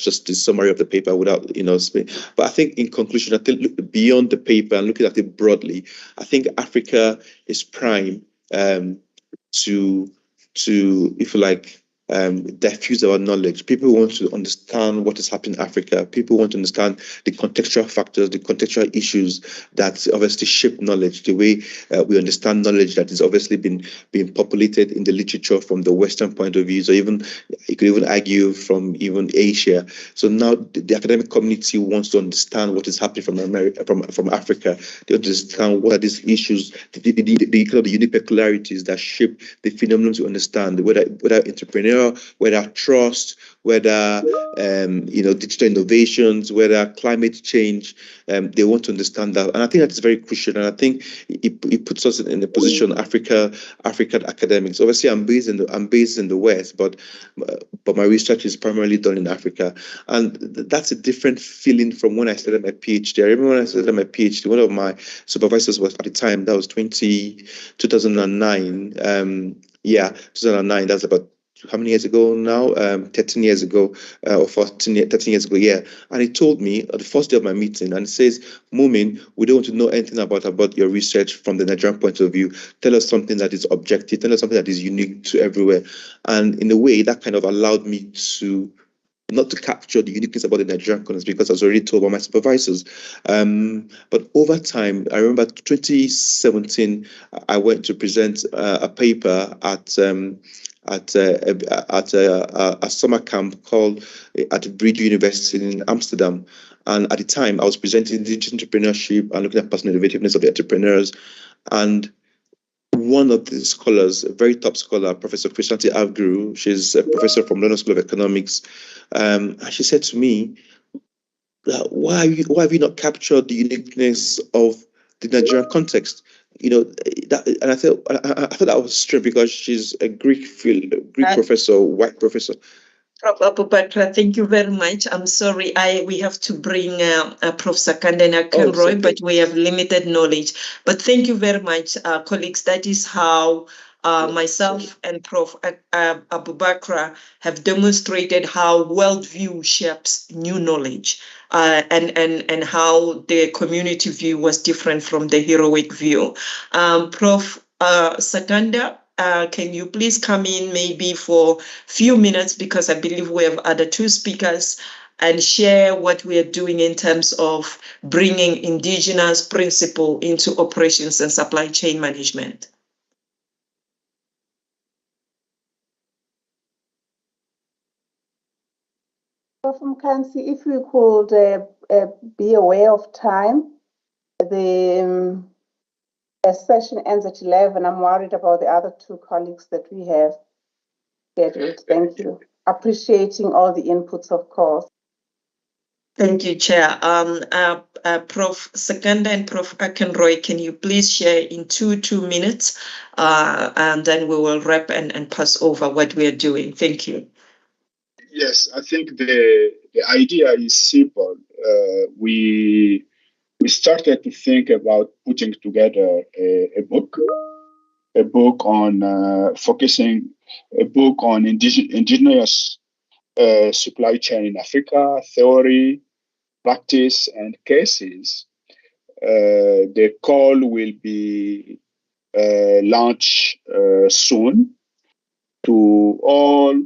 just the summary of the paper without, but I think in conclusion, I think beyond the paper and looking at it broadly, I think Africa is prime to, if you like, diffuse our knowledge. People want to understand what is happening in Africa. People want to understand the contextual factors, the contextual issues that obviously shape knowledge, the way we understand knowledge that is obviously being populated in the literature from the Western point of view. So even you could even argue from even Asia. So now the academic community wants to understand what is happening from America, from Africa. They understand what are these issues, the unique peculiarities that shape the phenomenon to understand, whether entrepreneur, whether trust, whether digital innovations, whether climate change. They want to understand that, and I think that is very crucial. And I think it puts us in a position, African academics. Obviously, I'm based in the West, but my research is primarily done in Africa, and that's a different feeling from when I started my PhD. I remember when I started my PhD, one of my supervisors was, at the time, that was 2009. 2009. That's about how many years ago now? 13 years ago, or 13 years ago, yeah. And he told me at the first day of my meeting, and he says, Mumin, we don't want to know anything about your research from the Nigerian point of view. Tell us something that is objective. Tell us something that is unique to everywhere. And in a way, that kind of allowed me to not to capture the uniqueness about the Nigerian context, because I was already told by my supervisors. But over time, I remember 2017, I went to present a paper at a summer camp called at Bridge University in Amsterdam. And at the time, I was presenting digital entrepreneurship and looking at personal innovativeness of the entrepreneurs. And one of the scholars, a very top scholar, Professor Christianti Avguru, she's a professor from London School of Economics, and she said to me, why have you not captured the uniqueness of the Nigerian context? And I thought that was strange, because she's a Greek professor, white professor. Prof. Abubakar, thank you very much. I'm sorry, we have to bring Prof. Sakanda and Akenroy, but we have limited knowledge. But thank you very much, colleagues. That is how myself and Prof. Abubakar have demonstrated how worldview shapes new knowledge, and how the community view was different from the heroic view. Prof. Sakanda, can you please come in maybe for a few minutes, because I believe we have other two speakers, and share what we are doing in terms of bringing indigenous principle into operations and supply chain management. Prof. Mkansi, if we could be aware of time, the session ends at 11. I'm worried about the other two colleagues that we have scheduled. Thank you. Appreciating all the inputs, of course. Thank you, Chair. Prof. Sakanda and Prof. Akenroy, can you please share in two minutes, and then we will wrap and pass over what we are doing. Thank you. Yes, I think the idea is simple. We started to think about putting together a book on focusing, a book on indigenous supply chain in Africa, theory, practice, and cases. The call will be launched soon to all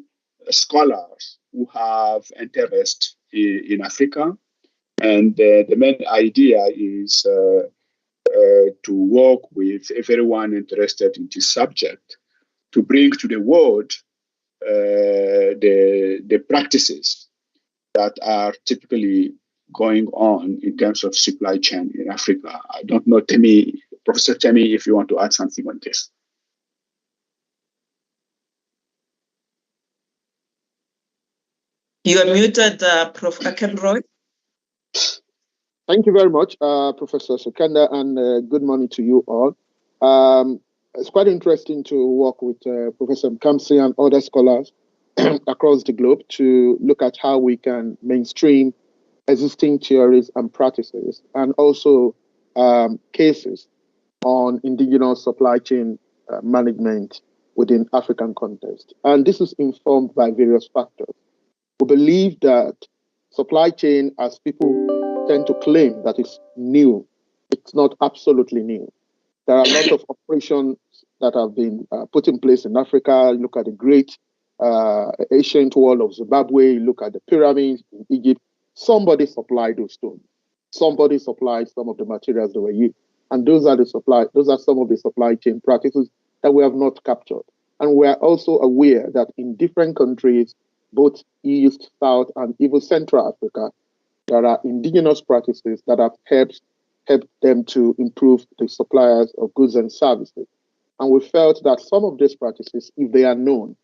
scholars who have interest in Africa. And the main idea is to work with everyone interested in this subject to bring to the world the practices that are typically going on in terms of supply chain in Africa. I don't know, Professor Temi, if you want to add something on this. You are muted, Prof. Akenroy. Thank you very much, Professor Sakanda, and good morning to you all. It's quite interesting to work with Professor Mkamsi and other scholars across the globe to look at how we can mainstream existing theories and practices, and also cases on indigenous supply chain management within African context. And this is informed by various factors. We believe that supply chain, as people tend to claim that it's new, it's not absolutely new. There are a lot of operations that have been put in place in Africa. Look at the great ancient wall of Zimbabwe. Look at the pyramids in Egypt. Somebody supplied those stones. Somebody supplied some of the materials that were used. And those are some of the supply chain practices that we have not captured. And we are also aware that in different countries, both East, South, and even Central Africa, there are indigenous practices that have helped them to improve the suppliers of goods and services. And we felt that some of these practices, if they are known,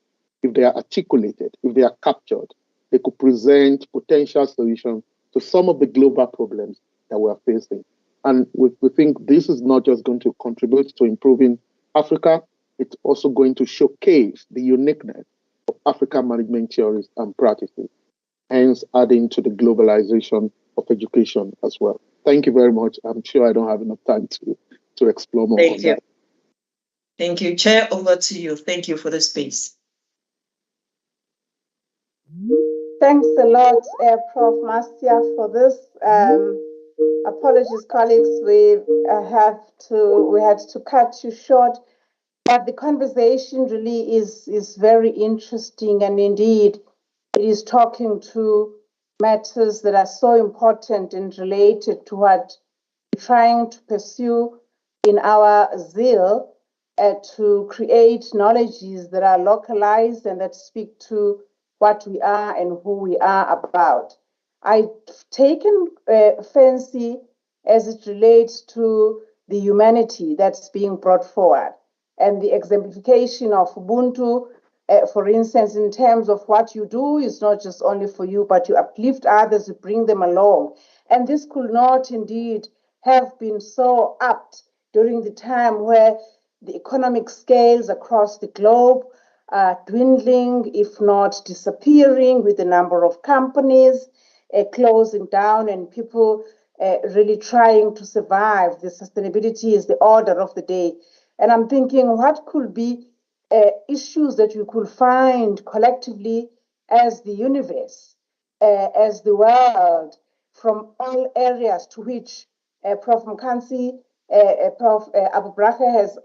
if they are articulated, if they are captured, they could present potential solutions to some of the global problems that we are facing. And we think this is not just going to contribute to improving Africa, it's also going to showcase the uniqueness of African management theories and practices, hence adding to the globalization of education as well. Thank you very much. I'm sure I don't have enough time to explore more on that. Thank you. Chair, over to you. Thank you for the space. Thanks a lot, Prof. Mastia, for this. Apologies, colleagues, we had to cut you short, but the conversation really is very interesting, and indeed, it is talking to matters that are so important and related to what we're trying to pursue in our zeal to create knowledges that are localized and that speak to what we are and who we are about. I've taken fancy as it relates to the humanity that's being brought forward and the exemplification of Ubuntu, for instance, in terms of what you do is not just only for you, but you uplift others, you bring them along. And this could not indeed have been so apt during the time where the economic scales across the globe are dwindling, if not disappearing, with the number of companies closing down and people really trying to survive. The sustainability is the order of the day. And I'm thinking, what could be issues that we could find collectively as the universe, as the world, from all areas to which Prof. Mkansi, Prof. Abu Braha has,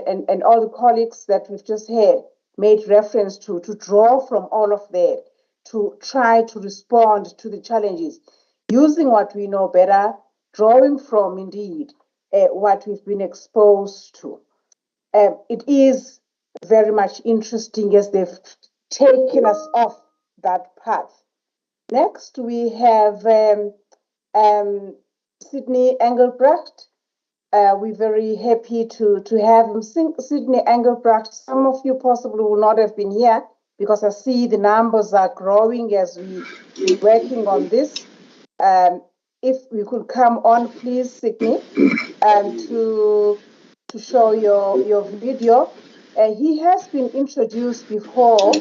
and all the colleagues that we've just had made reference to draw from all of that, to try to respond to the challenges, using what we know better, drawing from, indeed, what we've been exposed to. It is very much interesting as they've taken us off that path. Next, we have Sydney Engelbrecht. We're very happy to have him. Sydney Engelbrecht, some of you possibly will not have been here because I see the numbers are growing as we're working on this. If we could come on, please, Sydney, to show your video. He has been introduced before,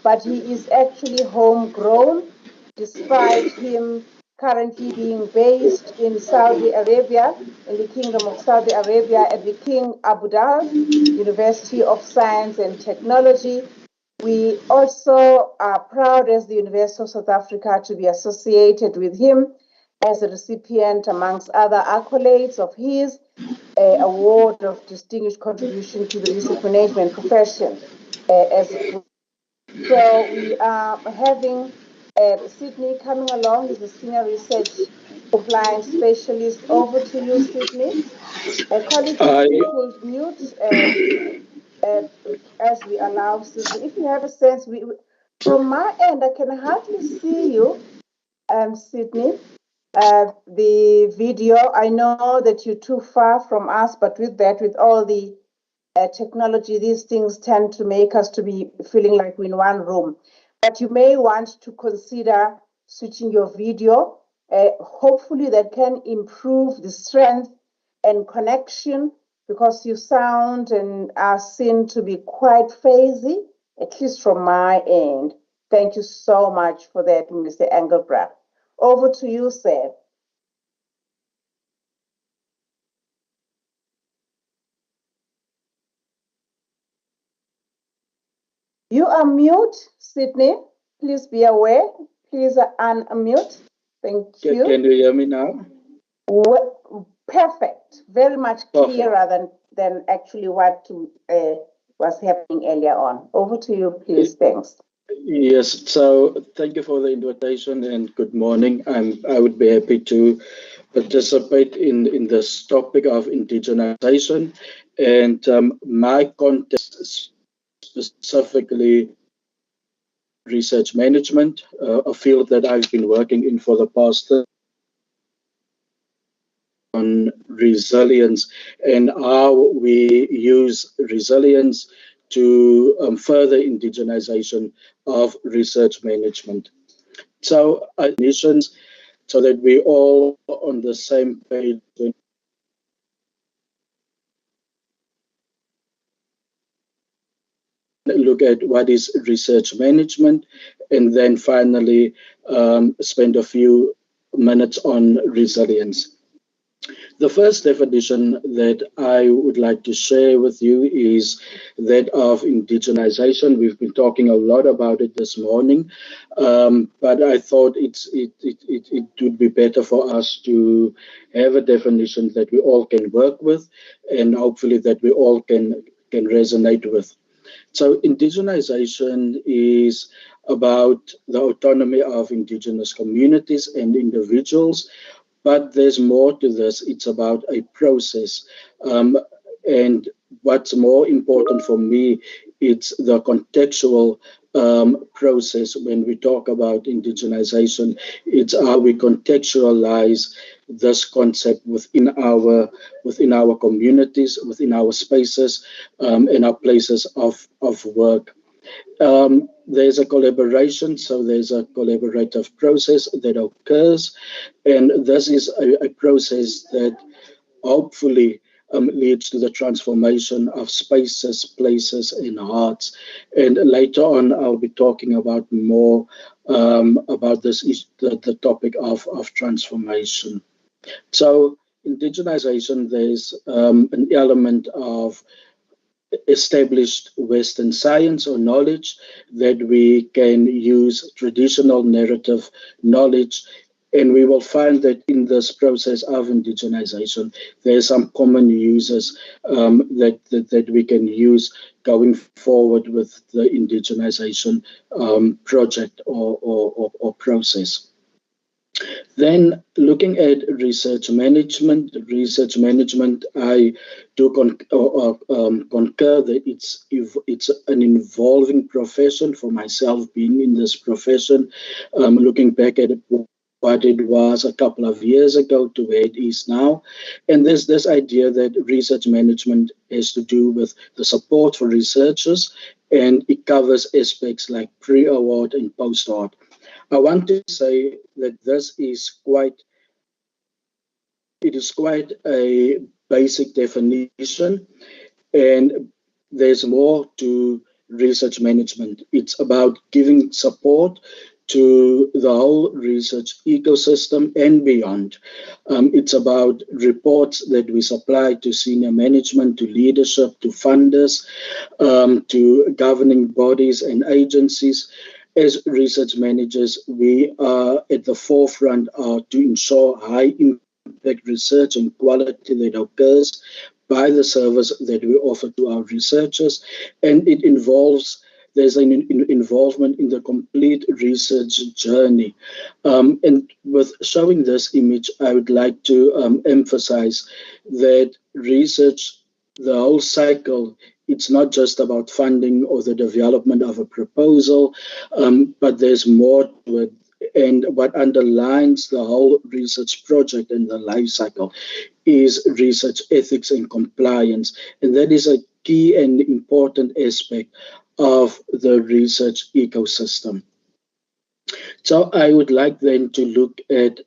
but he is actually homegrown, despite him currently being based in Saudi Arabia, in the Kingdom of Saudi Arabia at the King Abdullah University of Science and Technology. We also are proud as the University of South Africa to be associated with him as a recipient, amongst other accolades, of his award of distinguished contribution to the research management profession. So we are having Sydney coming along. He's a senior research compliance specialist. Over to you, Sydney. Colleagues, if you could mute as we allow Sydney. If you have a sense, from my end, I can hardly see you, Sydney. The video, I know that you're too far from us, but with that, with all the technology, these things tend to make us to be feeling like we're in one room. But you may want to consider switching your video. Hopefully that can improve the strength and connection, because you sound and are seen to be quite phasey, at least from my end. Thank you so much for that, Mr. Engelbrecht. Over to you, sir. You are mute, Sydney. Please be aware. please unmute. Thank you. Can you hear me now? Perfect. Very much clearer than actually what was happening earlier on. Over to you, please. Thanks. Yes, so thank you for the invitation and good morning. I would be happy to participate in this topic of indigenization, and my context specifically research management, a field that I've been working in for the past on resilience and how we use resilience to further indigenization of research management. So, missions, so that we all on the same page. Look at what is research management, and then finally spend a few minutes on resilience. The first definition that I would like to share with you is that of indigenization. We've been talking a lot about it this morning, but I thought it would be better for us to have a definition that we all can work with, and hopefully that we all can resonate with. So indigenization is about the autonomy of indigenous communities and individuals. But there's more to this. It's about a process. And what's more important for me, it's the contextual process. When we talk about indigenization, it's how we contextualize this concept within our communities, within our spaces, and our places of work. There's a collaboration, so there's a collaborative process that occurs, and this is a process that hopefully leads to the transformation of spaces, places, and hearts. And later on, I'll be talking about more about this, the topic of transformation. So indigenization, there's an element of established Western science or knowledge that we can use traditional narrative knowledge, and we will find that in this process of indigenization, there are some common uses that we can use going forward with the indigenization project or process. Then looking at research management, I do concur that it's an involving profession. For myself, being in this profession, looking back at what it was a couple of years ago to where it is now. And there's this idea that research management has to do with the support for researchers, and it covers aspects like pre-award and post-award. I want to say that this is quite a basic definition, and there's more to research management. It's about giving support to the whole research ecosystem and beyond. It's about reports that we supply to senior management, to leadership, to funders, to governing bodies and agencies. As research managers, we are at the forefront to ensure high impact research and quality that occurs by the service that we offer to our researchers, and there's an involvement in the complete research journey. And with showing this image, I would like to emphasize that research, the whole cycle, it's not just about funding or the development of a proposal, but there's more to it. And what underlines the whole research project and the life cycle is research ethics and compliance. And that is a key and important aspect of the research ecosystem. So I would like then to look at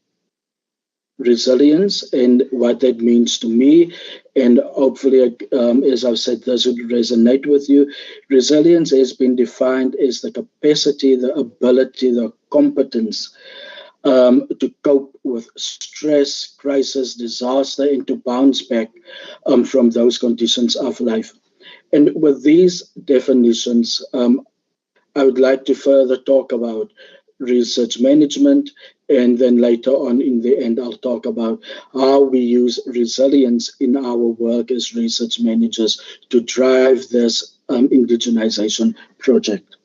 resilience and what that means to me, and hopefully, as I've said, this would resonate with you. Resilience has been defined as the capacity, the ability, the competence to cope with stress, crisis, disaster, and to bounce back from those conditions of life. And with these definitions, I would like to further talk about research management, and then later on in the end, I'll talk about how we use resilience in our work as research managers to drive this indigenization project.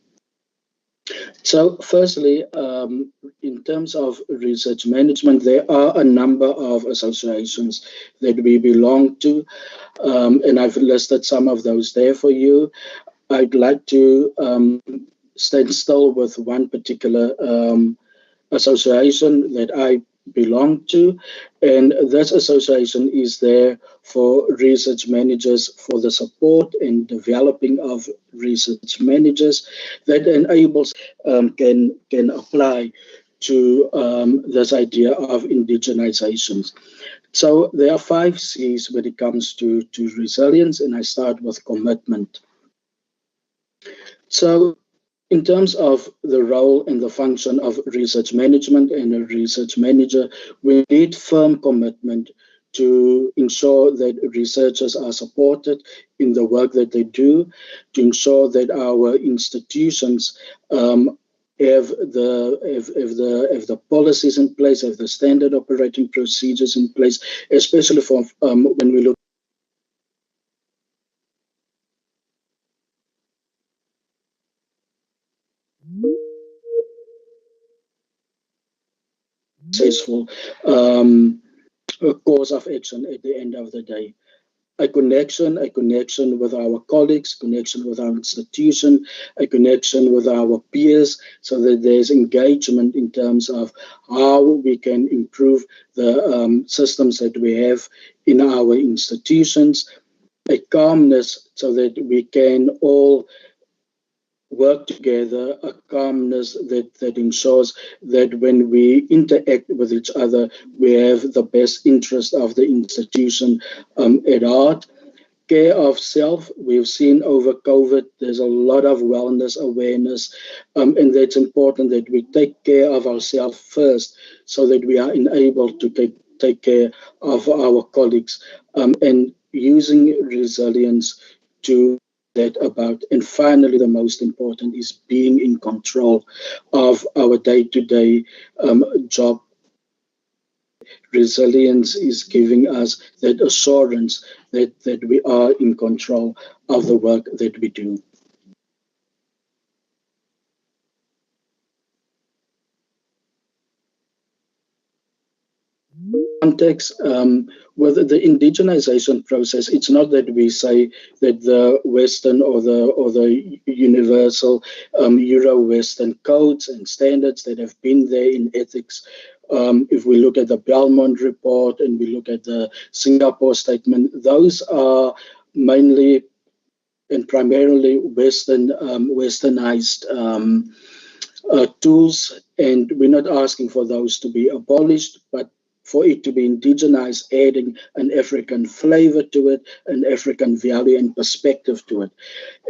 So firstly, in terms of research management, there are a number of associations that we belong to, and I've listed some of those there for you. I'd like to stand still with one particular association that I belong to, and this association is there for research managers, for the support and developing of research managers that enables can apply to this idea of indigenization. So there are 5 C's when it comes to resilience, and I start with commitment. So in terms of the role and the function of research management and a research manager, we need firm commitment to ensure that researchers are supported in the work that they do, to ensure that our institutions have the policies in place, have the standard operating procedures in place, especially for when we look successful course of action at the end of the day. A connection with our colleagues, connection with our institution, a connection with our peers, so that there's engagement in terms of how we can improve the systems that we have in our institutions, a calmness so that we can all work together, a calmness that ensures that when we interact with each other, we have the best interest of the institution at heart. Care of self, we've seen over COVID, there's a lot of wellness awareness, and that's important that we take care of ourselves first so that we are enabled to take care of our colleagues, and using resilience to that about. And finally, the most important is being in control of our day-to-day job. Resilience is giving us that assurance that we are in control of the work that we do. Context with the indigenization process, it's not that we say that the Western or the universal Euro-Western codes and standards that have been there in ethics. If we look at the Belmont report and we look at the Singapore statement, those are mainly and primarily westernized tools, and we're not asking for those to be abolished, but for it to be indigenized, adding an African flavor to it, an African value and perspective to it.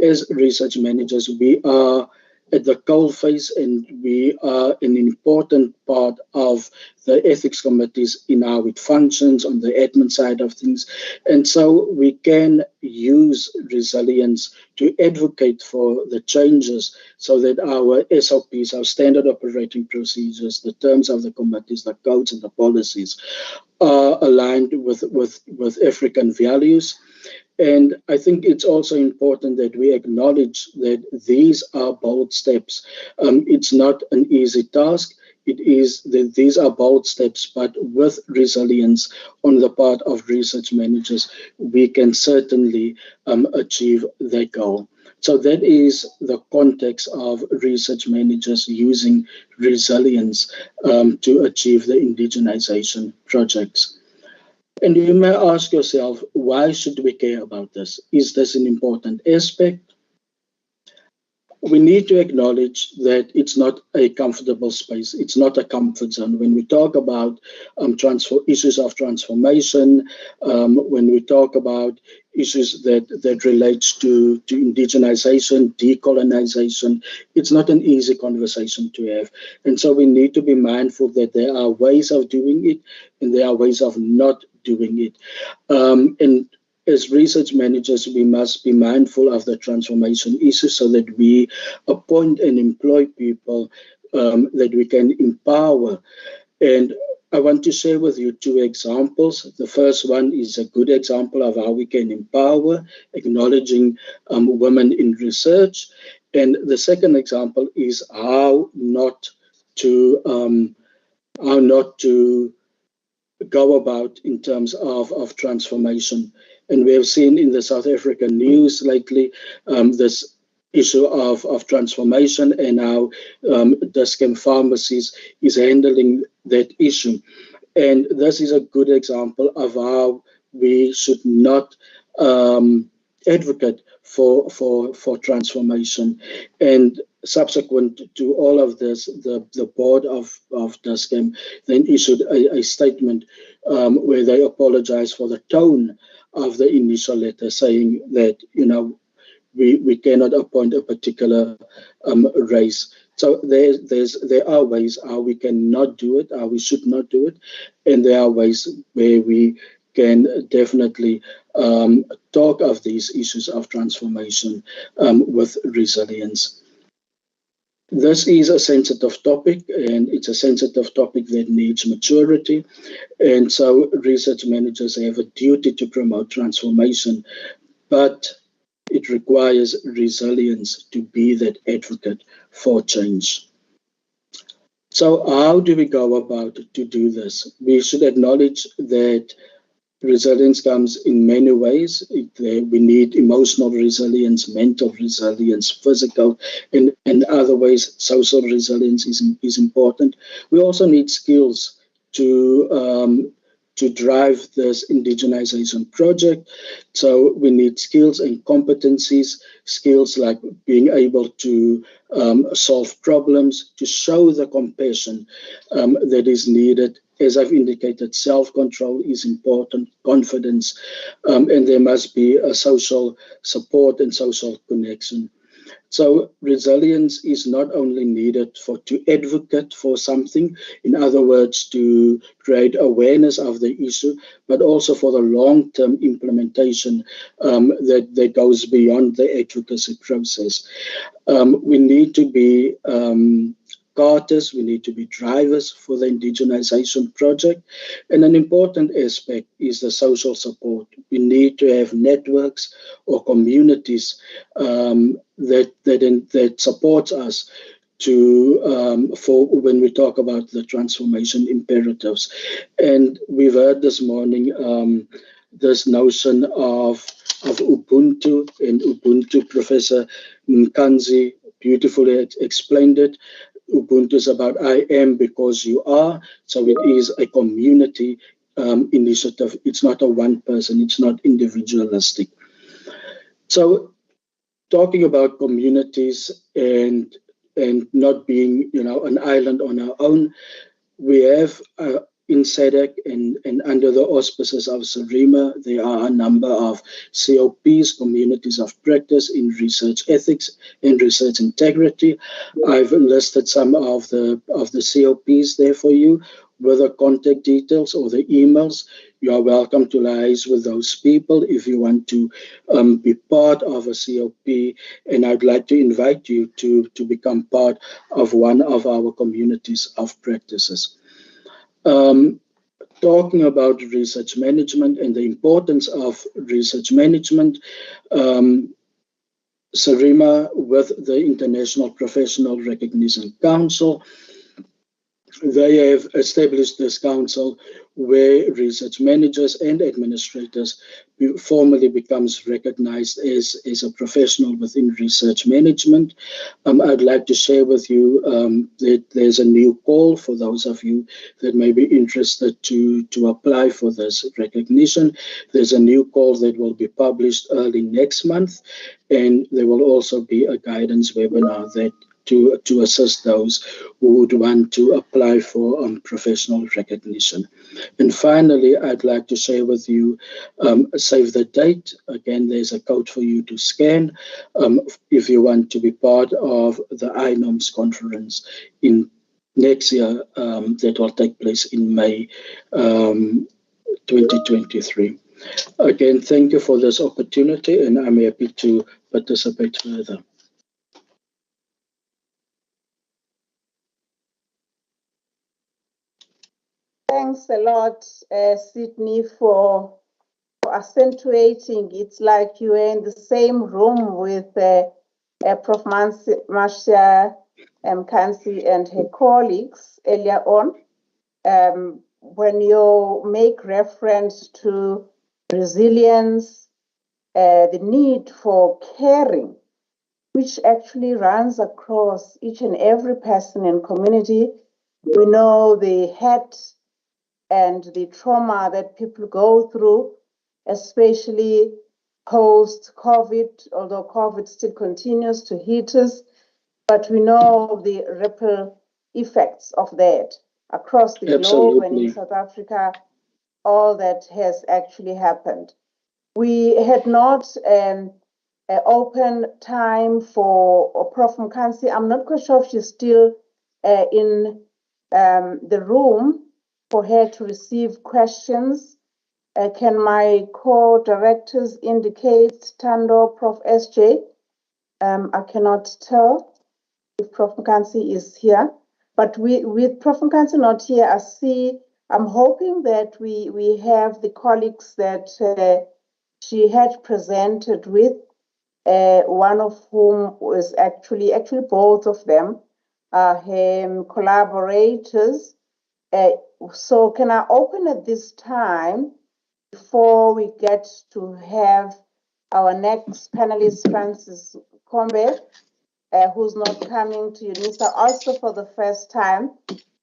As research managers, we are at the coalface, and we are an important part of the ethics committees in how it functions on the admin side of things. And so we can use resilience to advocate for the changes so that our SOPs, our standard operating procedures, the terms of the committees, the codes and the policies are aligned with African values. And I think it's also important that we acknowledge that these are bold steps. It's not an easy task. It is that these are bold steps, but with resilience on the part of research managers, we can certainly achieve their goal. So that is the context of research managers using resilience to achieve the indigenization projects. And you may ask yourself, why should we care about this? Is this an important aspect? We need to acknowledge that it's not a comfortable space. It's not a comfort zone. When we talk about issues of transformation, when we talk about issues that relates to indigenization, decolonization, it's not an easy conversation to have. And so we need to be mindful that there are ways of doing it and there are ways of not doing it. And as research managers, we must be mindful of the transformation issues so that we appoint and employ people that we can empower. And I want to share with you two examples. The first one is a good example of how we can empower, acknowledging women in research. And the second example is how not to go about in terms of transformation. And we have seen in the South African news lately this issue of transformation and how Dis-Chem Pharmacies is handling that issue. And this is a good example of how we should not advocate for transformation. And subsequent to all of this, the board of Dis-Chem then issued a statement where they apologized for the tone of the initial letter, saying that, we cannot appoint a particular race. So there are ways how we cannot do it, how we should not do it, and there are ways where we can definitely talk of these issues of transformation with resilience. This is a sensitive topic, and it's a sensitive topic that needs maturity. And so research managers have a duty to promote transformation, but it requires resilience to be that advocate for change. So how do we go about to do this? We should acknowledge that resilience comes in many ways. We need emotional resilience, mental resilience, physical, and other ways. Social resilience is important. We also need skills to drive this indigenization project. So we need skills and competencies, skills like being able to solve problems, to show the compassion that is needed. As I've indicated, self-control is important, confidence, and there must be a social support and social connection. So resilience is not only needed to advocate for something, in other words, to create awareness of the issue, but also for the long-term implementation that goes beyond the advocacy process. We need to be carters, we need to be drivers for the indigenization project. And an important aspect is the social support. We need to have networks or communities that supports us for when we talk about the transformation imperatives. And we've heard this morning this notion of Ubuntu, and Ubuntu, Professor Mkanzi beautifully explained it. Ubuntu is about I am because you are. So it is a community initiative. It's not a one person, it's not individualistic. So talking about communities and not being, an island on our own, we have in SADC and under the auspices of SARIMA, there are a number of COPs, communities of practice in research ethics and research integrity. I've listed some of the COPs there for you, with the contact details or the emails. You are welcome to liaise with those people if you want to be part of a COP, and I'd like to invite you to become part of one of our communities of practices. Talking about research management and the importance of research management, SARIMA with the International Professional Recognition Council, they have established this council where research managers and administrators formally becomes recognized as a professional within research management. I'd like to share with you that there's a new call for those of you that may be interested to apply for this recognition. There's a new call that will be published early next month, and there will also be a guidance webinar that to assist those who would want to apply for professional recognition. And finally, I'd like to share with you, save the date. Again, there's a code for you to scan if you want to be part of the INOMS conference in next year that will take place in May 2023. Again, thank you for this opportunity, and I'm happy to participate further. thanks a lot, Sydney, for accentuating. It's like you were in the same room with Prof. Marcia Mkansi and her colleagues earlier on. When you make reference to resilience, the need for caring, which actually runs across each and every person in community. We know the hurt and the trauma that people go through, especially post-COVID, although COVID still continues to hit us, but we know the ripple effects of that across the globe and in South Africa, all that has actually happened. We had not open time for Prof. Mkansi. I'm not quite sure if she's still in the room for her to receive questions. Can my co-directors indicate Tando, Prof. SJ? I cannot tell if Prof. Mkansi is here, but with Prof. Mkansi not here, I'm hoping that we have the colleagues that she had presented with, one of whom was actually both of them are her collaborators. So can I open at this time before we get to have our next panelist, Francis Kombe, who's not coming to UNISA also for the first time.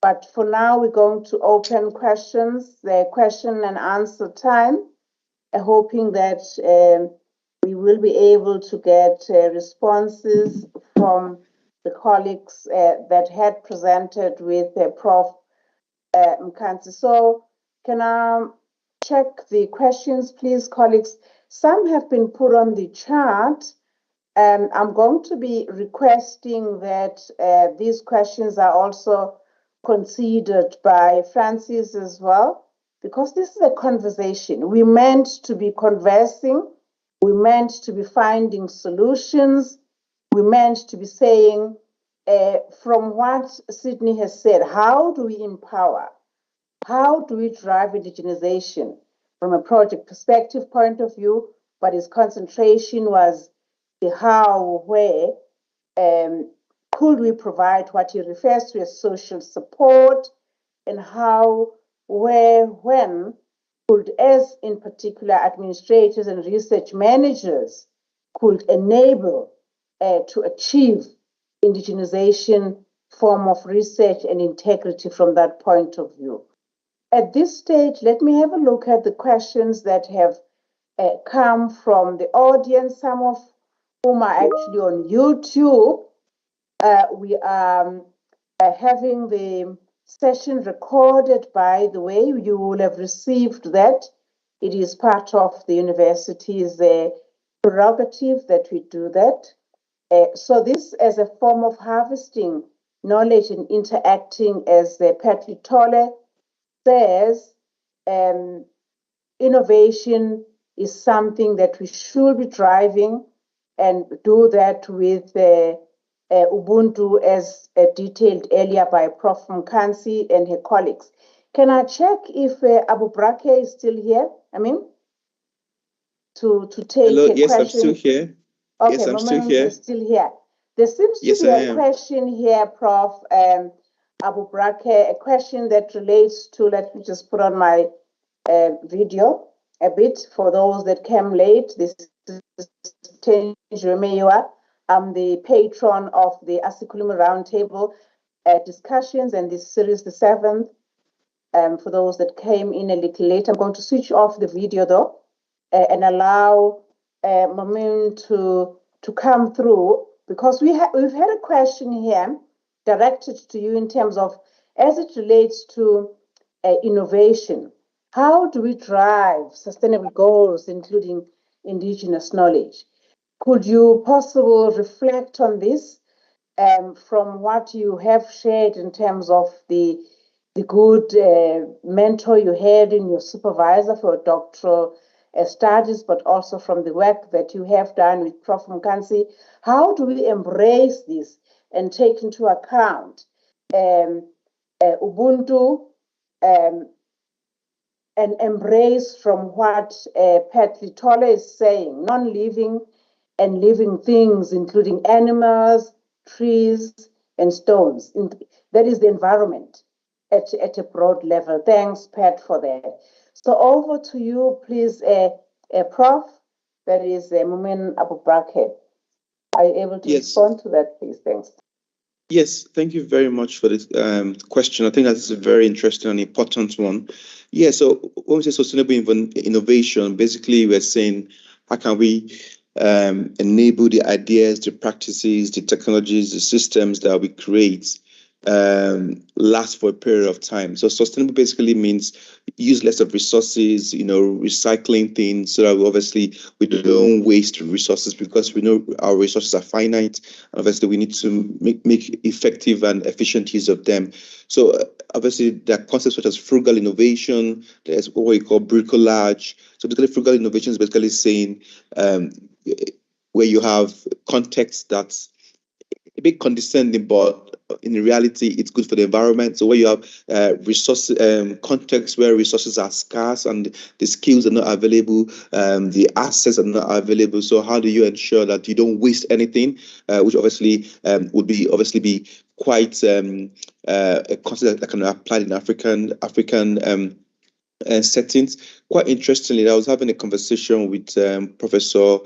But for now, we're going to open questions, the question and answer time, hoping that we will be able to get responses from the colleagues that had presented with Prof. Mkansi. So can I check the questions, please, colleagues? Some have been put on the chart. I'm going to be requesting that these questions are also considered by Francis as well, because this is a conversation. We meant to be conversing. We meant to be finding solutions. We meant to be saying, from what Sydney has said, how do we empower? How do we drive indigenization from a project perspective point of view? But his concentration was the how, where, could we provide what he refers to as social support, and how, where, when could, as in particular administrators and research managers, could enable to achieve indigenization form of research and integrity from that point of view. At this stage, let me have a look at the questions that have come from the audience, some of whom are actually on YouTube. We are having the session recorded, by the way. You will have received that. It is part of the university's prerogative that we do that. So this as a form of harvesting knowledge and interacting, as Patrick Tolle says, innovation is something that we should be driving, and do that with Ubuntu, as detailed earlier by Prof. Mkansi and her colleagues. Can I check if Abu Brake is still here? I mean, to take Hello, a yes, question. I'm still here. Okay, yes, I'm still here. Still here. There seems to be a question here, Prof. Abu Brake, a question that relates to, let me just put on my video a bit for those that came late. This is Thenjiwe Meyiwa. I'm the patron of the ASIKHULUME Roundtable discussions, and this series, the 7th. For those that came in a little late, I'm going to switch off the video though, and allow Mamin to come through, because we've had a question here directed to you in terms of, as it relates to innovation, how do we drive sustainable goals, including indigenous knowledge? Could you possibly reflect on this from what you have shared in terms of the good mentor you had in your supervisor for doctoral studies, but also from the work that you have done with Prof. Mkansi? How do we embrace this and take into account Ubuntu, an embrace from what Pat Litola is saying, non-living and living things, including animals, trees, and stones. That is the environment at a broad level. Thanks, Pat, for that. So over to you, please, Prof. That is Mumin Abubakar. Are you able to respond to that, please? Thanks. Yes, thank you very much for this question. I think that's a very interesting and important one. Yeah, so when we say sustainable innovation, basically we're saying how can we enable the ideas, the practices, the technologies, the systems that we create last for a period of time. So sustainable basically means use less of resources, recycling things so that we don't waste resources, because we know our resources are finite. And obviously, we need to make effective and efficient use of them. So obviously, there are concepts such as frugal innovation. There's what we call bricolage. So basically, frugal innovation is basically saying where you have context that's a bit condescending, but in reality, it's good for the environment. So where you have context where resources are scarce and the skills are not available, the assets are not available. So how do you ensure that you don't waste anything, which obviously would be quite a concept that can be applied in African settings. Quite interestingly, I was having a conversation with Professor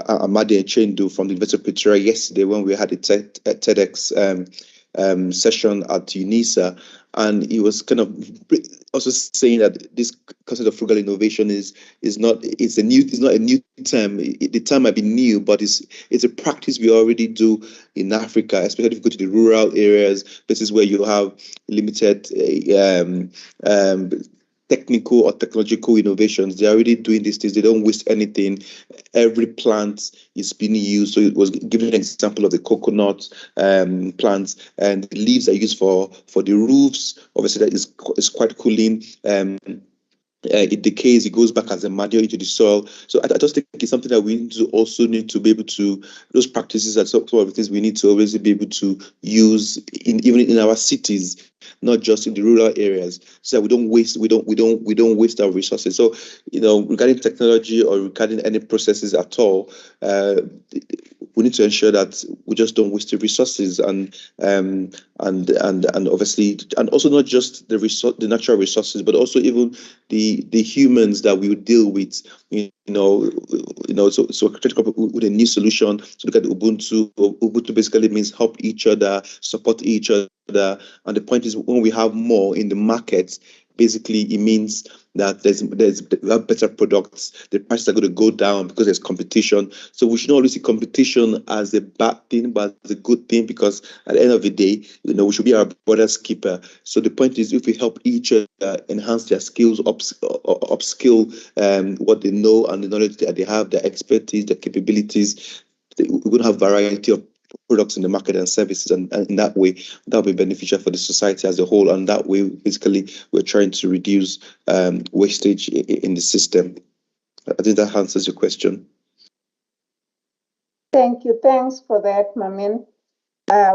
Amadi Chendu from the University of Pretoria yesterday when we had a TEDx session at UNISA, and he was kind of also saying that this concept of frugal innovation is not a new term. The term might be new, but it's a practice we already do in Africa, especially if you go to the rural areas, places where you have limited technical or technological innovations. They're already doing these things. They don't waste anything. Every plant is being used. So it was given an example of the coconut plants, and the leaves are used for the roofs. Obviously, that is quite cooling. It decays, it goes back as a manure into the soil. So I just think it's something that we need to be able to, those practices are some of the things we need to always be able to use even in our cities, not just in the rural areas, so that we don't waste our resources. So, regarding technology or regarding any processes at all, we need to ensure that we just don't waste the resources and obviously, and also not just the natural resources, but also even the humans that we would deal with. So critical with a new solution. So look at Ubuntu. Ubuntu basically means help each other, support each other, and the point is when we have more in the market, basically it means that we have better products. The prices are going to go down because there's competition. So we should not always see competition as a bad thing, but as a good thing, because at the end of the day, we should be our brother's keeper. So the point is, if we help each other enhance their skills, upskill what they know and the knowledge that they have, their expertise, their capabilities, we're going to have variety of products in the market and services, and in that way that will be beneficial for the society as a whole, and that way basically we're trying to reduce wastage in the system. I think that answers your question. Thank you. Thanks for that, Mamin.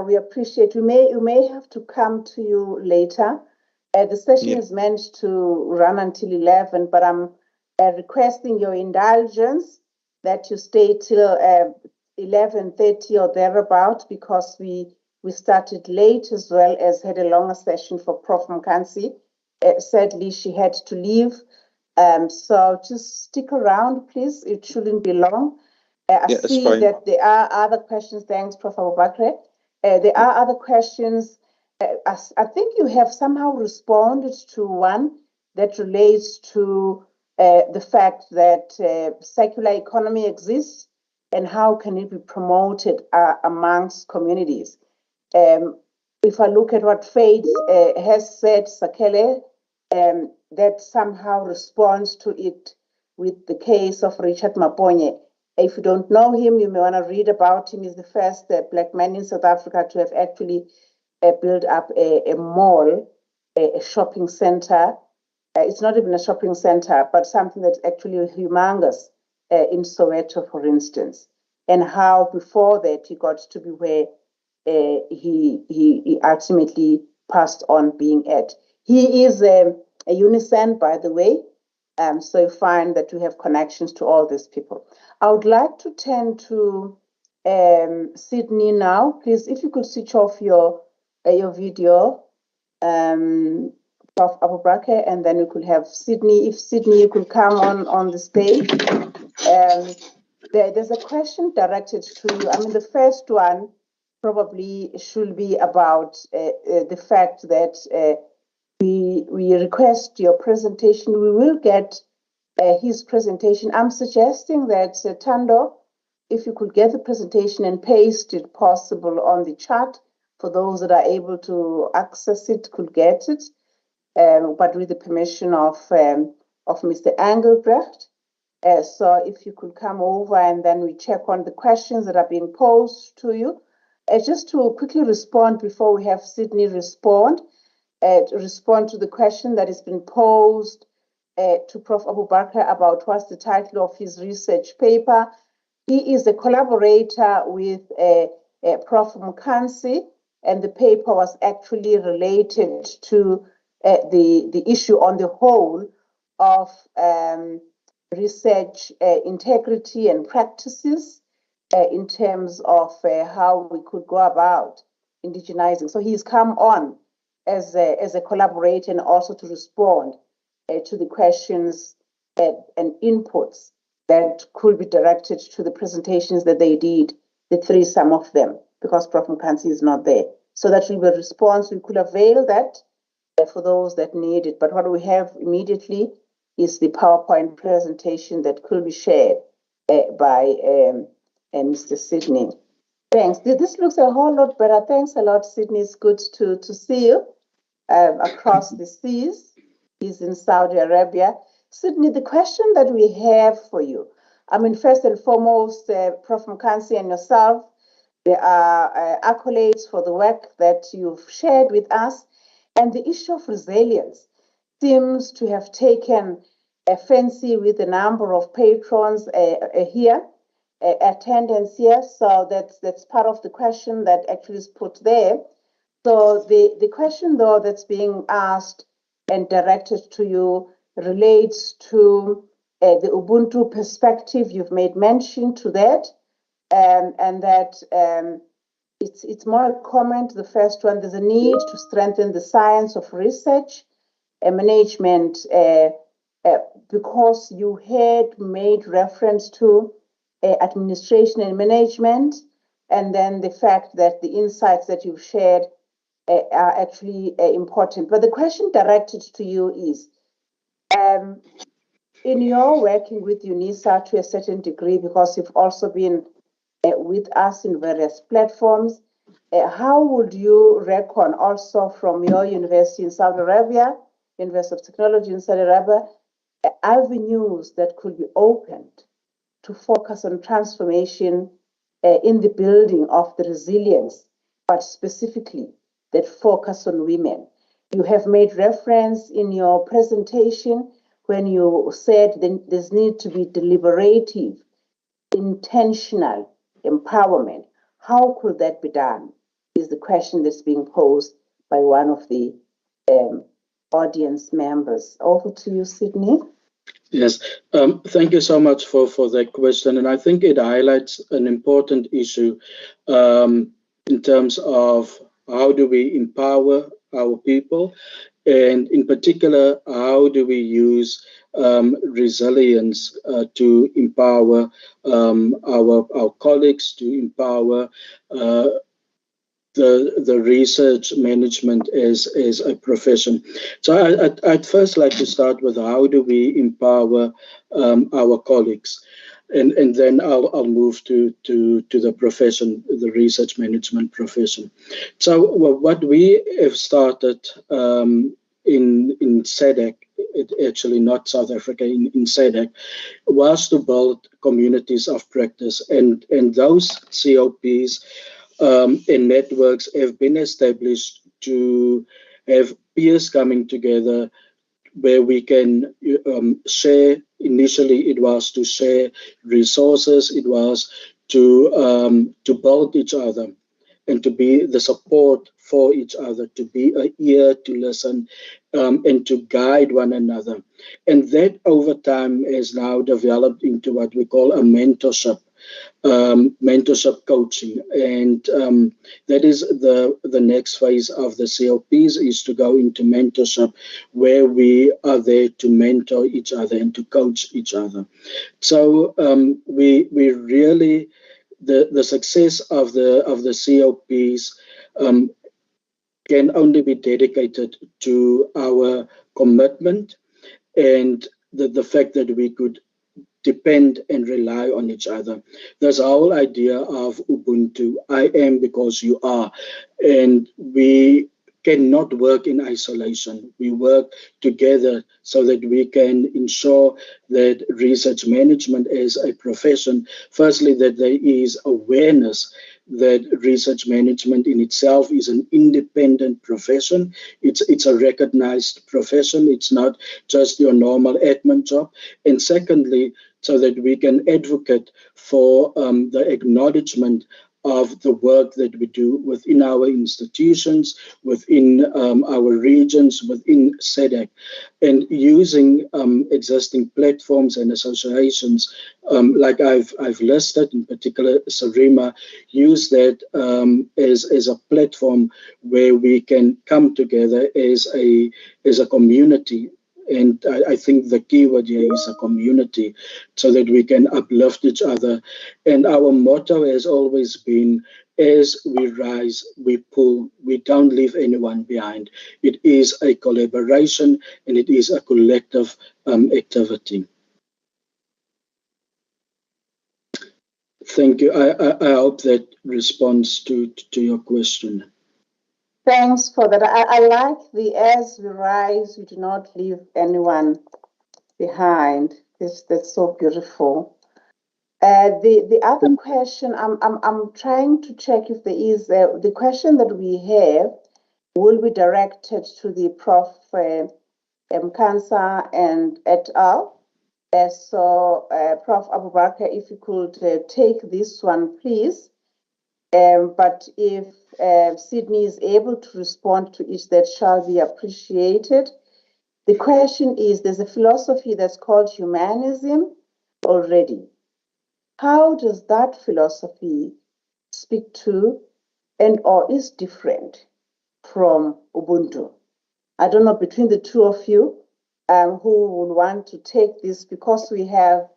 We appreciate. We may have to come to you later. The session is meant to run until 11, but I'm requesting your indulgence that you stay till 11:30 or thereabout, because we started late, as well as had a longer session for Prof Mkansi. Sadly, she had to leave. So just stick around, please. It shouldn't be long. I see that there are other questions. Thanks, Prof Abubakar. There are other questions. I think you have somehow responded to one that relates to the fact that circular economy exists and how can it be promoted amongst communities. If I look at what Faith has said, Sakele, that somehow responds to it with the case of Richard Maponye. If you don't know him, you may want to read about him. He's the first Black man in South Africa to have actually built up a mall, a shopping center. It's not even a shopping center, but something that's actually humongous in Soweto, for instance. And how before that he got to be where he ultimately passed on being at. He is a UNICEN, by the way, so you find that we have connections to all these people. I would like to turn to Sydney now. Please, if you could switch off your video, Prof Abubakar, and then we could have Sydney. If Sydney, you could come on the stage. There's a question directed to you. I mean, the first one probably should be about the fact that we request your presentation. We will get his presentation. I'm suggesting that Thando, if you could get the presentation and paste it possible on the chat for those that are able to access it, could get it, but with the permission of Mr. Engelbrecht. So if you could come over and then we check on the questions that are being posed to you. Just to quickly respond before we have Sydney respond to the question that has been posed to Prof Abubakar about what's the title of his research paper. He is a collaborator with Prof Mkansi, and the paper was actually related to the issue on the whole of research integrity and practices in terms of how we could go about indigenizing. So he's come on as a collaborator and also to respond to the questions and inputs that could be directed to the presentations that they did, some of them, because Prof Mkansi is not there. So that will be a response. We could avail that for those that need it. But what we have immediately is the PowerPoint presentation that could be shared by Mr. Sydney. Thanks. This looks a whole lot better. Thanks a lot, Sydney. It's good to see you across the seas. He's in Saudi Arabia. Sydney, the question that we have for you, I mean, first and foremost, Prof Mkansi and yourself, there are accolades for the work that you've shared with us. And the issue of resilience seems to have taken a fancy with a number of patrons here, attendance here. So that's part of the question that actually is put there. So the question, though, that's being asked and directed to you relates to the Ubuntu perspective. You've made mention to that, and that it's more a comment. The first one, there's a need to strengthen the science of research and management because you had made reference to administration and management, and then the fact that the insights that you've shared are actually important. But the question directed to you is, in your working with UNISA to a certain degree, because you've also been with us in various platforms, how would you reckon also from your university in Saudi Arabia, University of Technology in Saudi Arabia, avenues that could be opened to focus on transformation in the building of the resilience, but specifically that focus on women? You have made reference in your presentation when you said there's need to be deliberative, intentional empowerment. How could that be done is the question that's being posed by one of the audience members. Over to you, Sydney. Yes, thank you so much for that question. And I think it highlights an important issue in terms of how do we empower our people, and in particular, how do we use resilience to empower our colleagues, to empower the research management as a profession. So I'd first like to start with how do we empower our colleagues, and then I'll move to the profession, the research management profession. So what we have started in SADC, actually not South Africa, in SADC, was to build communities of practice, and those COPs and networks have been established to have peers coming together where we can share. Initially, it was to share resources. It was to build each other. and to be the support for each other, to be an ear to listen, and to guide one another. And that over time has now developed into what we call a mentorship coaching, and that is the next phase of the CLPs, is to go into mentorship, where we are there to mentor each other and to coach each other. So we really, the success of the CLPs can only be dedicated to our commitment and the fact that we could depend and rely on each other. There's a whole idea of Ubuntu, I am because you are, and we cannot work in isolation. We work together so that we can ensure that research management as a profession, firstly, that there is awareness that research management in itself is an independent profession. It's a recognized profession. It's not just your normal admin job. And secondly, so that we can advocate for the acknowledgement of the work that we do within our institutions, within our regions, within SEDAC, and using existing platforms and associations like I've listed, in particular Sarima, use that as a platform where we can come together as a community. And I think the key word here is a community, so that we can uplift each other. And our motto has always been, as we rise, we pull. We don't leave anyone behind. It is a collaboration and it is a collective activity. Thank you. I hope that responds to your question. Thanks for that. I like the as we rise, we do not leave anyone behind. That's so beautiful. The other question, I'm trying to check if there is the question that we have will be directed to the Prof Mkansa and et al. So Prof Abubakar, if you could take this one, please. But if Sydney is able to respond to it, that shall be appreciated. The question is, there's a philosophy that's called humanism already. How does that philosophy speak to and or is different from Ubuntu? I don't know, between the two of you, who would want to take this, because we have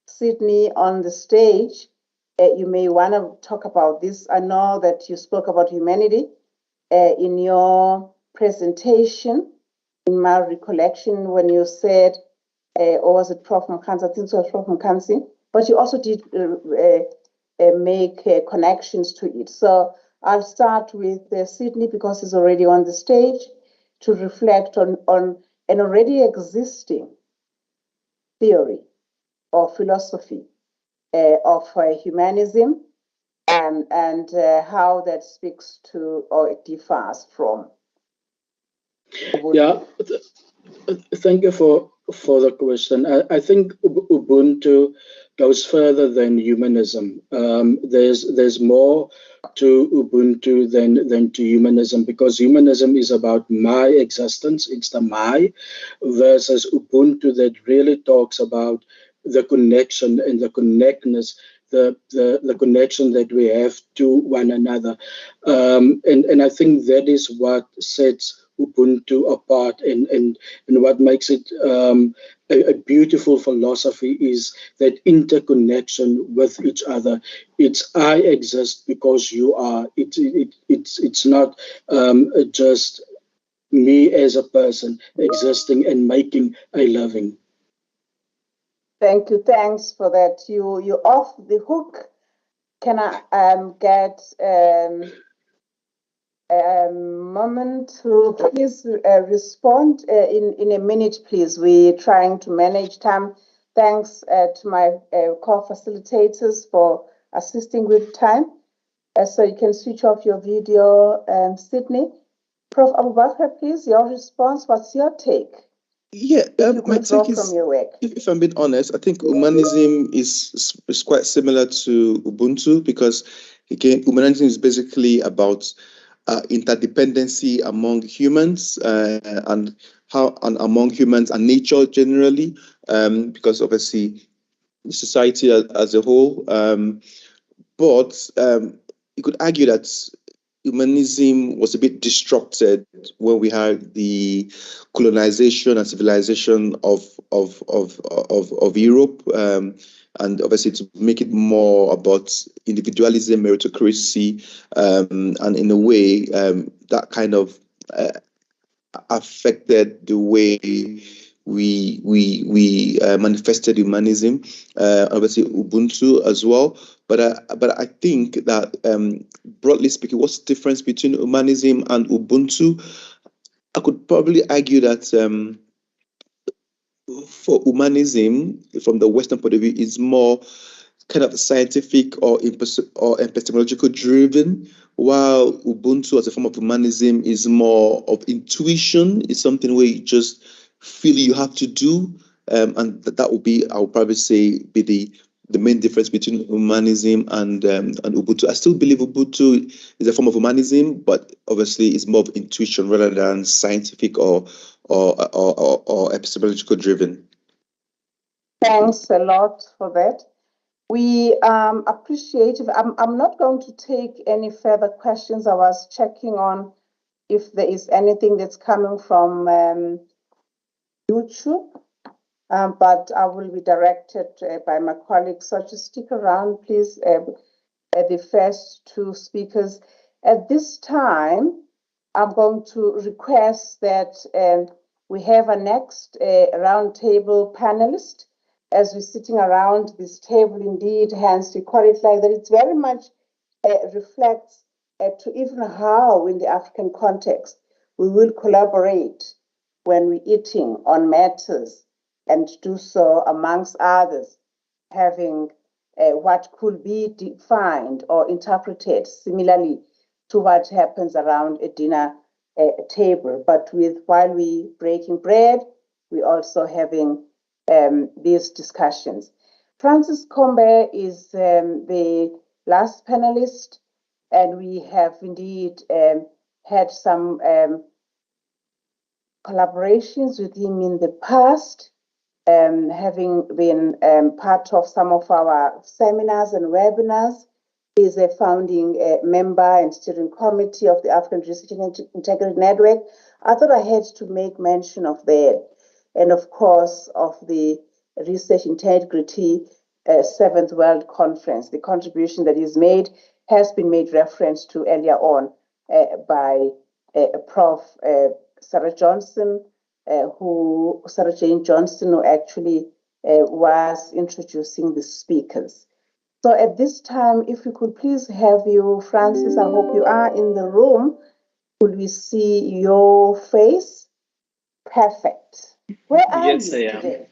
Sydney on the stage. You may want to talk about this. I know that you spoke about humanity in your presentation, in my recollection, when you said, or was it Prof Mkansi? I think it was Prof Mkansi, but you also did make connections to it. So I'll start with Sydney, because he's already on the stage, to reflect on an already existing theory or philosophy of humanism, and how that speaks to or it differs from Ubuntu. Yeah, thank you for the question. I think Ubuntu goes further than humanism. There's more to Ubuntu than to humanism, because humanism is about my existence. It's the my, versus Ubuntu that really talks about the connection and the connectedness, the connection that we have to one another. And I think that is what sets Ubuntu apart, and what makes it a beautiful philosophy is that interconnection with each other. It's I exist because you are. It's not just me as a person existing and making a living. Thank you. Thanks for that. You off the hook. Can I get a moment to please respond in a minute, please? We're trying to manage time. Thanks to my co-facilitators for assisting with time. So you can switch off your video, Sydney. Prof Abubakar, please, your response. What's your take? Yeah, my take is, if I'm being honest, I think humanism is quite similar to Ubuntu, because Again, humanism is basically about interdependency among humans and among humans and nature generally, because obviously society as a whole. But you could argue that humanism was a bit disrupted when we had the colonization and civilization of Europe, and obviously to make it more about individualism, meritocracy, and in a way that kind of affected the way we manifested humanism, obviously Ubuntu as well. But I think that broadly speaking, what's the difference between humanism and Ubuntu? I could probably argue that for humanism, from the Western point of view, is more kind of scientific or epistemological driven, while Ubuntu as a form of humanism is more of intuition. It's something where you just feel you have to do, and that would be, I would probably say, be the main difference between humanism and Ubuntu. I still believe Ubuntu is a form of humanism, but obviously it's more of intuition rather than scientific or epistemological driven. Thanks a lot for that. We appreciate it. I'm not going to take any further questions. I was checking on if there is anything that's coming from YouTube, but I will be directed by my colleagues. So just stick around, please, the first two speakers. At this time, I'm going to request that we have a next roundtable panelist. As we're sitting around this table, indeed, hence we call it like that. It very much reflects to even how, in the African context, we will collaborate when we're eating on matters, and do so amongst others, having what could be defined or interpreted similarly to what happens around a dinner table. But while we breaking bread, we also having these discussions. Francis Kombe is the last panelist, and we have indeed had some collaborations with him in the past, having been part of some of our seminars and webinars. He is a founding member and steering committee of the African Research Integrity Network. I thought I had to make mention of that. And of course, of the Research Integrity 7th World Conference. The contribution that is made has been made reference to earlier on by Prof Sarah Jane Johnson, who actually was introducing the speakers. So at this time, if we could please have you, Francis, I hope you are in the room. Could we see your face? Perfect. Where are you today?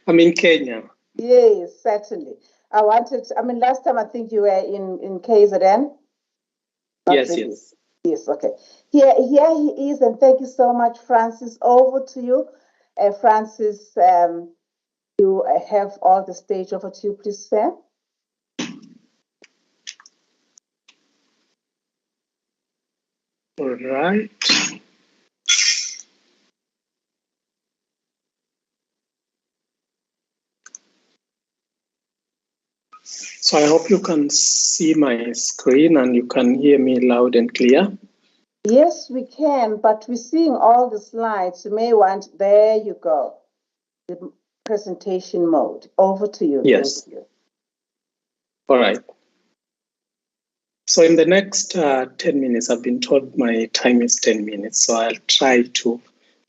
I'm in Kenya. Yes, certainly. Last time I think you were in KZN. Yes, really. Yes. Yes, okay. Here he is, and thank you so much, Francis. Over to you. Francis, you have all the stage. Over to you, please, sir. All right. So I hope you can see my screen and you can hear me loud and clear. Yes, we can, but we're seeing all the slides. You may want, there you go, the presentation mode. Over to you. Yes. Thank you. All right. So in the next 10 minutes, I've been told my time is 10 minutes. So I'll try to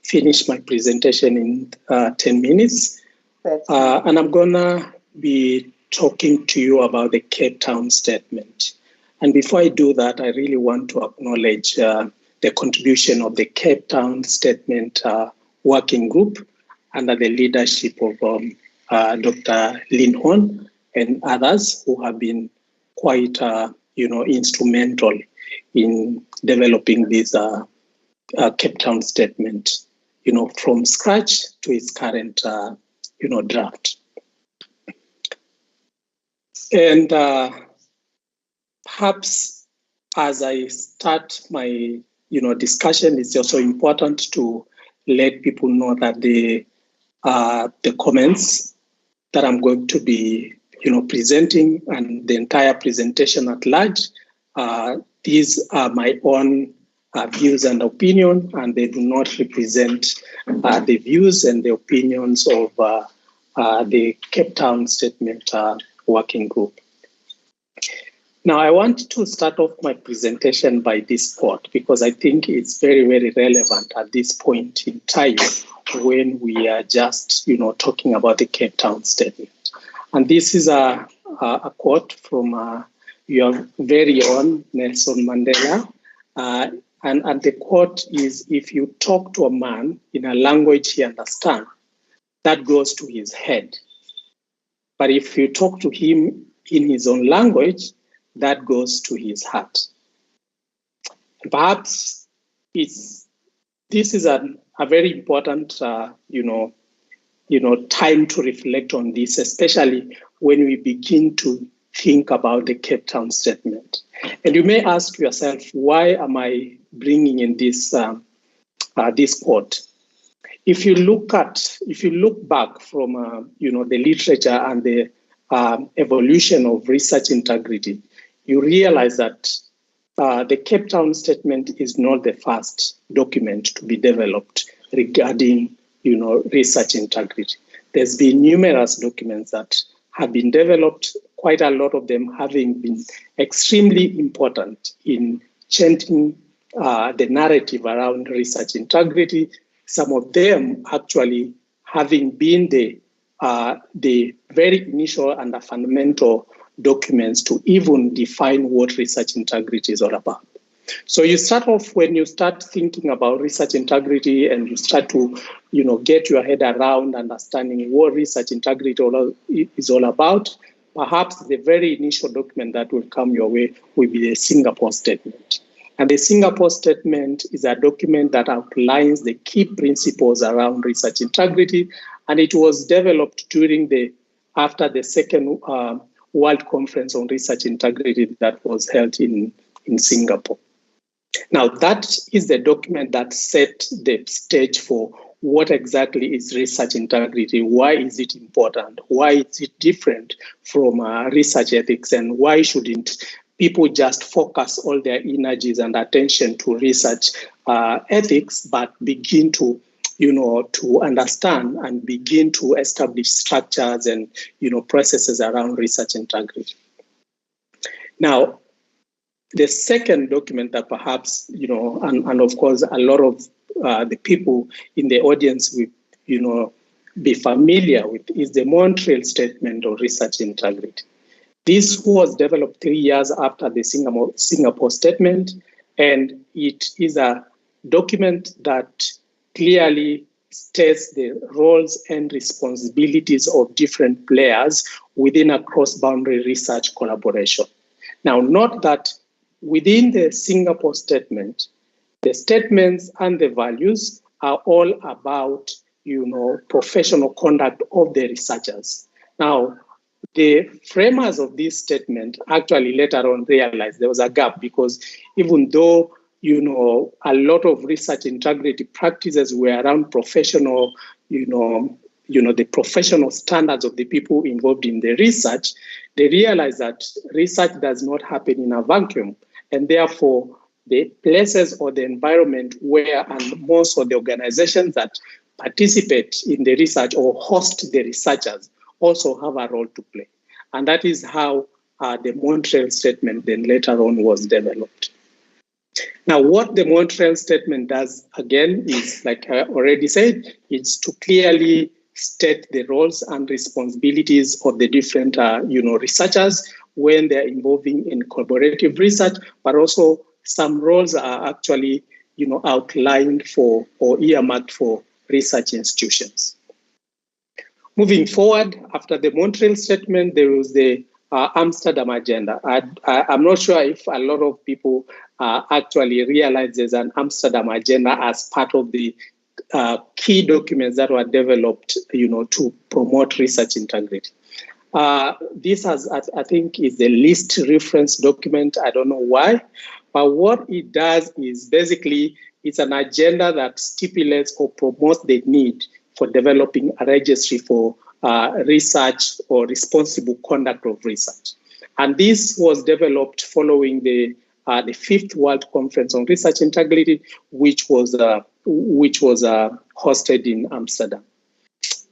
finish my presentation in 10 minutes. And I'm gonna be talking to you about the Cape Town Statement. And before I do that, I really want to acknowledge the contribution of the Cape Town Statement Working Group under the leadership of Dr. Lin Hon and others who have been quite, instrumental in developing this Cape Town Statement, from scratch to its current, draft. And perhaps as I start my discussion, it's also important to let people know that the comments that I'm going to be presenting and the entire presentation at large, these are my own views and opinion, and they do not represent the views and the opinions of the Cape Town Statement Working Group. Now, I want to start off my presentation by this quote because I think it's very, very relevant at this point in time when we are just, talking about the Cape Town Statement. And this is a quote from your very own Nelson Mandela. And the quote is, if you talk to a man in a language he understands, that goes to his head. But if you talk to him in his own language, that goes to his heart. And perhaps this is a very important, time to reflect on this, especially when we begin to think about the Cape Town Statement. And you may ask yourself, why am I bringing in this this quote? If you look back from the literature and the evolution of research integrity, you realize that the Cape Town Statement is not the first document to be developed regarding research integrity. There's been numerous documents that have been developed, quite a lot of them having been extremely important in changing the narrative around research integrity. Some of them actually having been the very initial and the fundamental documents to even define what research integrity is all about. So you start off, when you start thinking about research integrity and you start to get your head around understanding what research integrity is all about, perhaps the very initial document that will come your way will be the Singapore Statement. And the Singapore Statement is a document that outlines the key principles around research integrity, and it was developed after the second World Conference on Research Integrity that was held in Singapore. Now, that is the document that set the stage for what exactly is research integrity, why is it important, why is it different from research ethics, and why shouldn't people just focus all their energies and attention to research ethics, but begin to understand and begin to establish structures and, processes around research integrity. Now, the second document that perhaps, and of course, a lot of the people in the audience will, be familiar with is the Montreal Statement of Research Integrity. This was developed 3 years after the Singapore Statement, and it is a document that clearly states the roles and responsibilities of different players within a cross-boundary research collaboration. Now, note that within the Singapore Statement, the statements and the values are all about, professional conduct of the researchers. Now, the framers of this statement actually later on realized there was a gap, because even though a lot of research integrity practices were around professional, the professional standards of the people involved in the research, they realized that research does not happen in a vacuum, and therefore the places or the environment where and most of the organizations that participate in the research or host the researchers also have a role to play. And that is how the Montreal Statement then later on was developed. Now, what the Montreal Statement does, again, is, like I already said, it's to clearly state the roles and responsibilities of the different, researchers when they're involving in collaborative research, but also some roles are actually, outlined for or earmarked for research institutions. Moving forward, after the Montreal Statement, there was the Amsterdam Agenda. I'm not sure if a lot of people actually realize there's an Amsterdam Agenda as part of the key documents that were developed, to promote research integrity. This has, I think, is the least reference document. I don't know why, but what it does is basically it's an agenda that stipulates or promotes the need for developing a registry for research or responsible conduct of research. And this was developed following the 5th World Conference on Research Integrity, which was hosted in Amsterdam.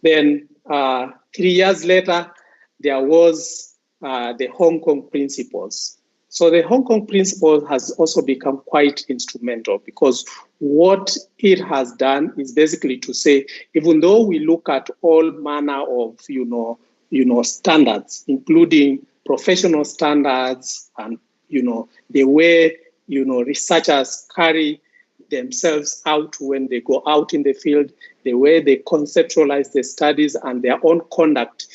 Then 3 years later, there was the Hong Kong Principles. So the Hong Kong Principles has also become quite instrumental, because what it has done is basically to say, even though we look at all manner of standards, including professional standards and the way researchers carry themselves out when they go out in the field, the way they conceptualize the studies and their own conduct,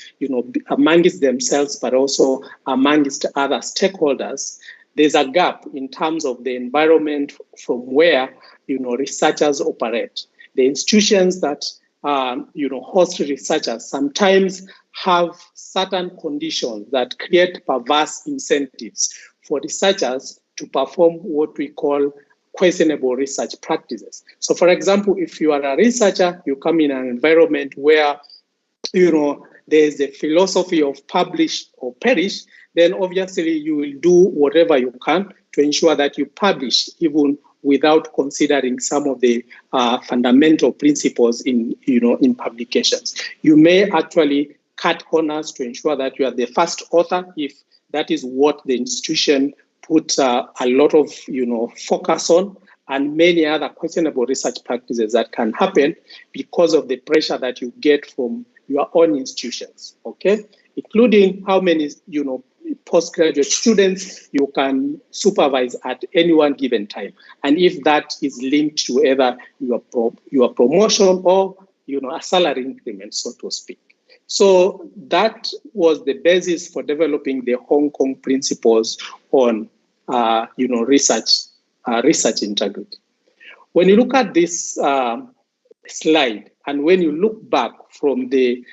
amongst themselves, but also amongst other stakeholders, there's a gap in terms of the environment from where, researchers operate. The institutions that, host researchers sometimes have certain conditions that create perverse incentives for researchers to perform what we call questionable research practices. So, for example, if you are a researcher, you come in an environment where, there's a philosophy of publish or perish, then obviously you will do whatever you can to ensure that you publish, even without considering some of the fundamental principles in publications. You may actually cut corners to ensure that you are the first author, if that is what the institution put a lot of focus on, and many other questionable research practices that can happen because of the pressure that you get from your own institutions, okay? Including how many postgraduate students you can supervise at any one given time, and if that is linked to either your promotion or a salary increment, so to speak. So that was the basis for developing the Hong Kong Principles on research integrity. When you look at this slide, and when you look back from the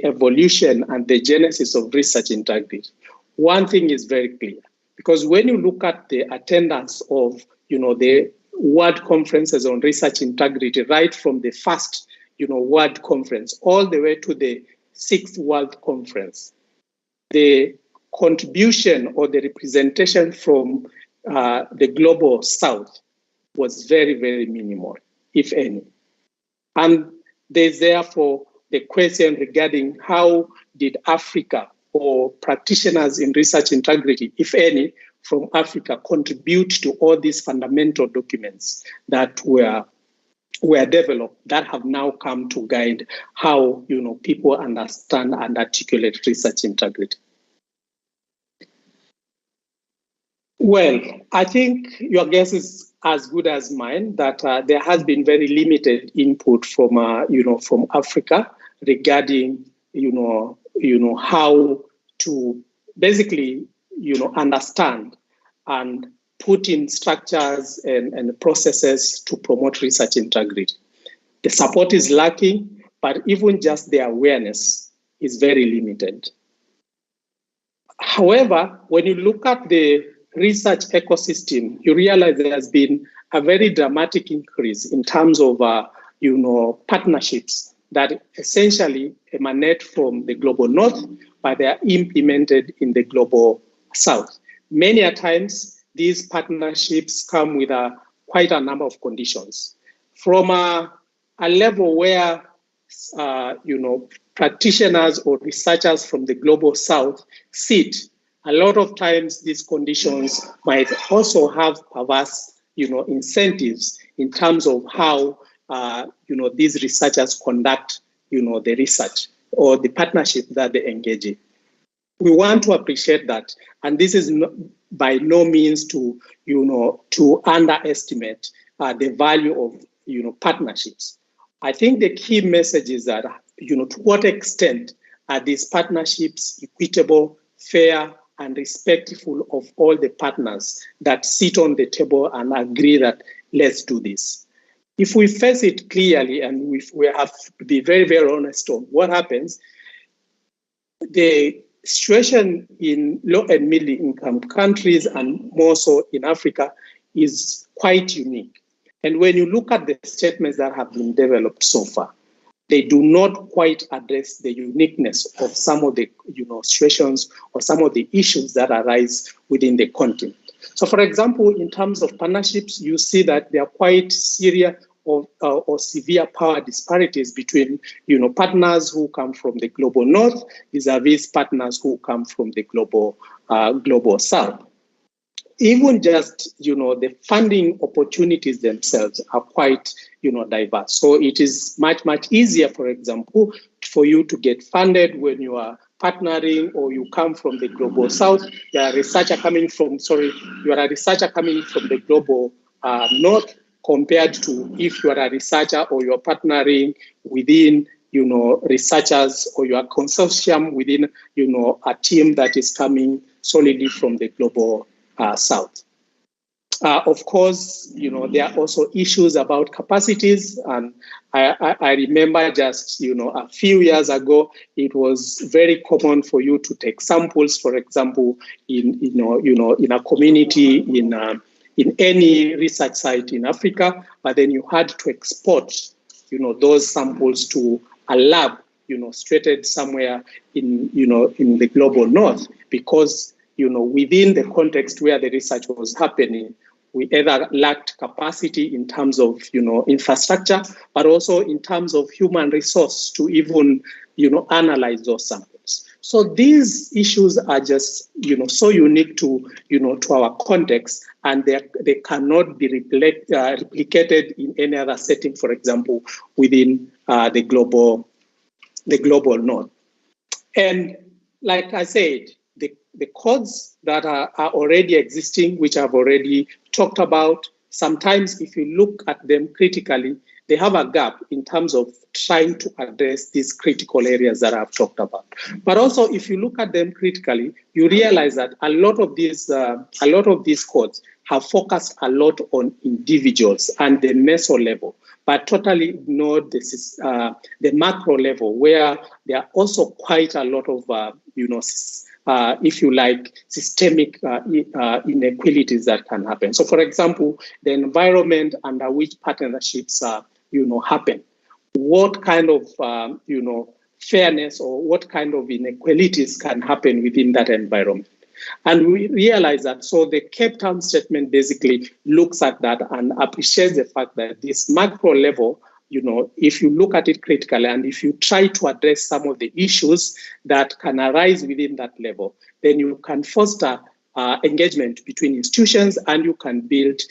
evolution and the genesis of research integrity, one thing is very clear, because when you look at the attendance of the World Conferences on Research Integrity, right from the first World Conference all the way to the 6th World Conference, the contribution or the representation from the global South was very, very minimal, if any. And there's therefore the question regarding how did Africa or practitioners in research integrity, if any, from Africa contribute to all these fundamental documents that were developed, that have now come to guide how people understand and articulate research integrity. Well, I think your guess is as good as mine that there has been very limited input from from Africa regarding how to basically understand and put in structures and processes to promote research integrity. The support is lacking, but even just the awareness is very limited. However, when you look at the research ecosystem, you realize there has been a very dramatic increase in terms of partnerships that essentially emanate from the global North, but they are implemented in the global South. Many a times, these partnerships come with quite a number of conditions. From a level where practitioners or researchers from the global South sit, a lot of times these conditions might also have perverse incentives in terms of how these researchers conduct the research or the partnership that they engage in. We want to appreciate that, and this is by no means to underestimate the value of partnerships. I think the key message is that to what extent are these partnerships equitable, fair, and respectful of all the partners that sit on the table and agree that let's do this. If we face it clearly and we have to be very, very honest on what happens, the situation in low and middle income countries, and more so in Africa, is quite unique. And when you look at the statements that have been developed so far, they do not quite address the uniqueness of some of the situations or some of the issues that arise within the continent. So, for example, in terms of partnerships, you see that there are quite serious or severe power disparities between partners who come from the global north vis-a-vis partners who come from the global south. Even just the funding opportunities themselves are quite diverse. So it is much easier, for example, for you to get funded when you are partnering or you come from the global south. You are a researcher coming from the global north, compared to if you are a researcher or you're partnering within researchers, or you are consortium within a team that is coming solidly from the global south. Of course, there are also issues about capacities, and I remember just a few years ago, it was very common for you to take samples, for example, in a community in any research site in Africa, but then you had to export those samples to a lab situated somewhere in the global north, because within the context where the research was happening, we either lacked capacity in terms of infrastructure, but also in terms of human resource to even analyze those samples. So these issues are just so unique to to our context, and they cannot be replicated in any other setting. For example, within the global north. And like I said, the codes that are already existing, which I've already talked about, sometimes if you look at them critically, they have a gap in terms of trying to address these critical areas that I've talked about. But also, if you look at them critically, you realize that a lot of these codes have focused a lot on individuals and the meso level, but totally ignored the macro level, where there are also quite a lot of if you like, systemic inequalities that can happen. So, for example, the environment under which partnerships happen, what kind of fairness or what kind of inequalities can happen within that environment. And we realize that, so the Cape Town statement basically looks at that and appreciates the fact that this macro level, if you look at it critically and if you try to address some of the issues that can arise within that level, then you can foster engagement between institutions, and you can build,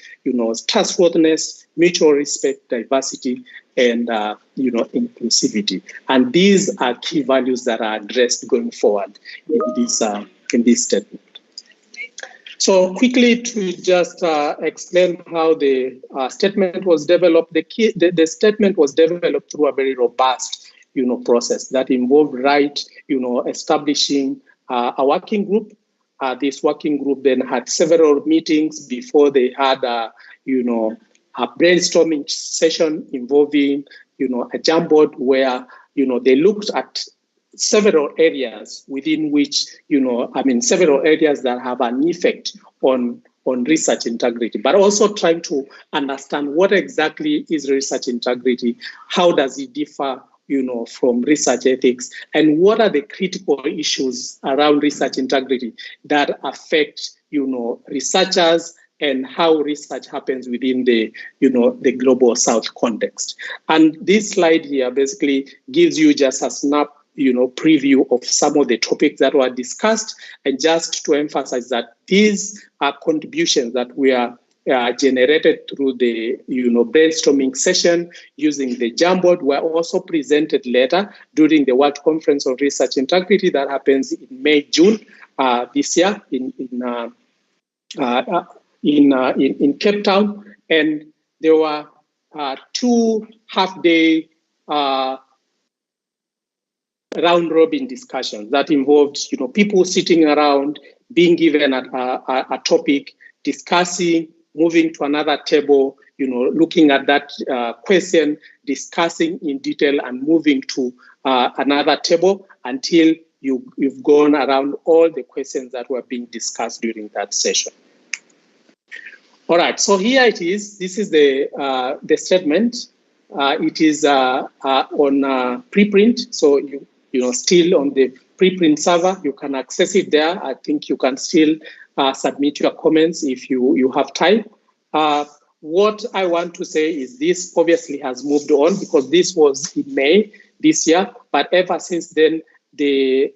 trustworthiness, mutual respect, diversity, and inclusivity. And these are key values that are addressed going forward in this statement. So quickly, to just explain how the statement was developed, the statement was developed through a very robust process that involved establishing a working group. This working group then had several meetings before they had a brainstorming session involving a Jamboard, where they looked at several areas within which, several areas that have an effect on research integrity, but also trying to understand what exactly is research integrity, how does it differ, from research ethics, and what are the critical issues around research integrity that affect, researchers and how research happens within the, the global south context. And this slide here basically gives you just a snap preview of some of the topics that were discussed, and just to emphasize that these are contributions that were generated through the brainstorming session using the Jamboard, were also presented later during the World Conference on Research Integrity that happens in May, June this year in Cape Town, and there were 2 half-day round-robin discussions that involved, people sitting around, being given a topic, discussing, moving to another table, looking at that question, discussing in detail, and moving to another table until you've gone around all the questions that were being discussed during that session. All right, so here it is. This is the statement. It is on preprint, so still on the preprint server. You can access it there. I think you can still submit your comments if you have time. What I want to say is this obviously has moved on because this was in May this year, but ever since then, the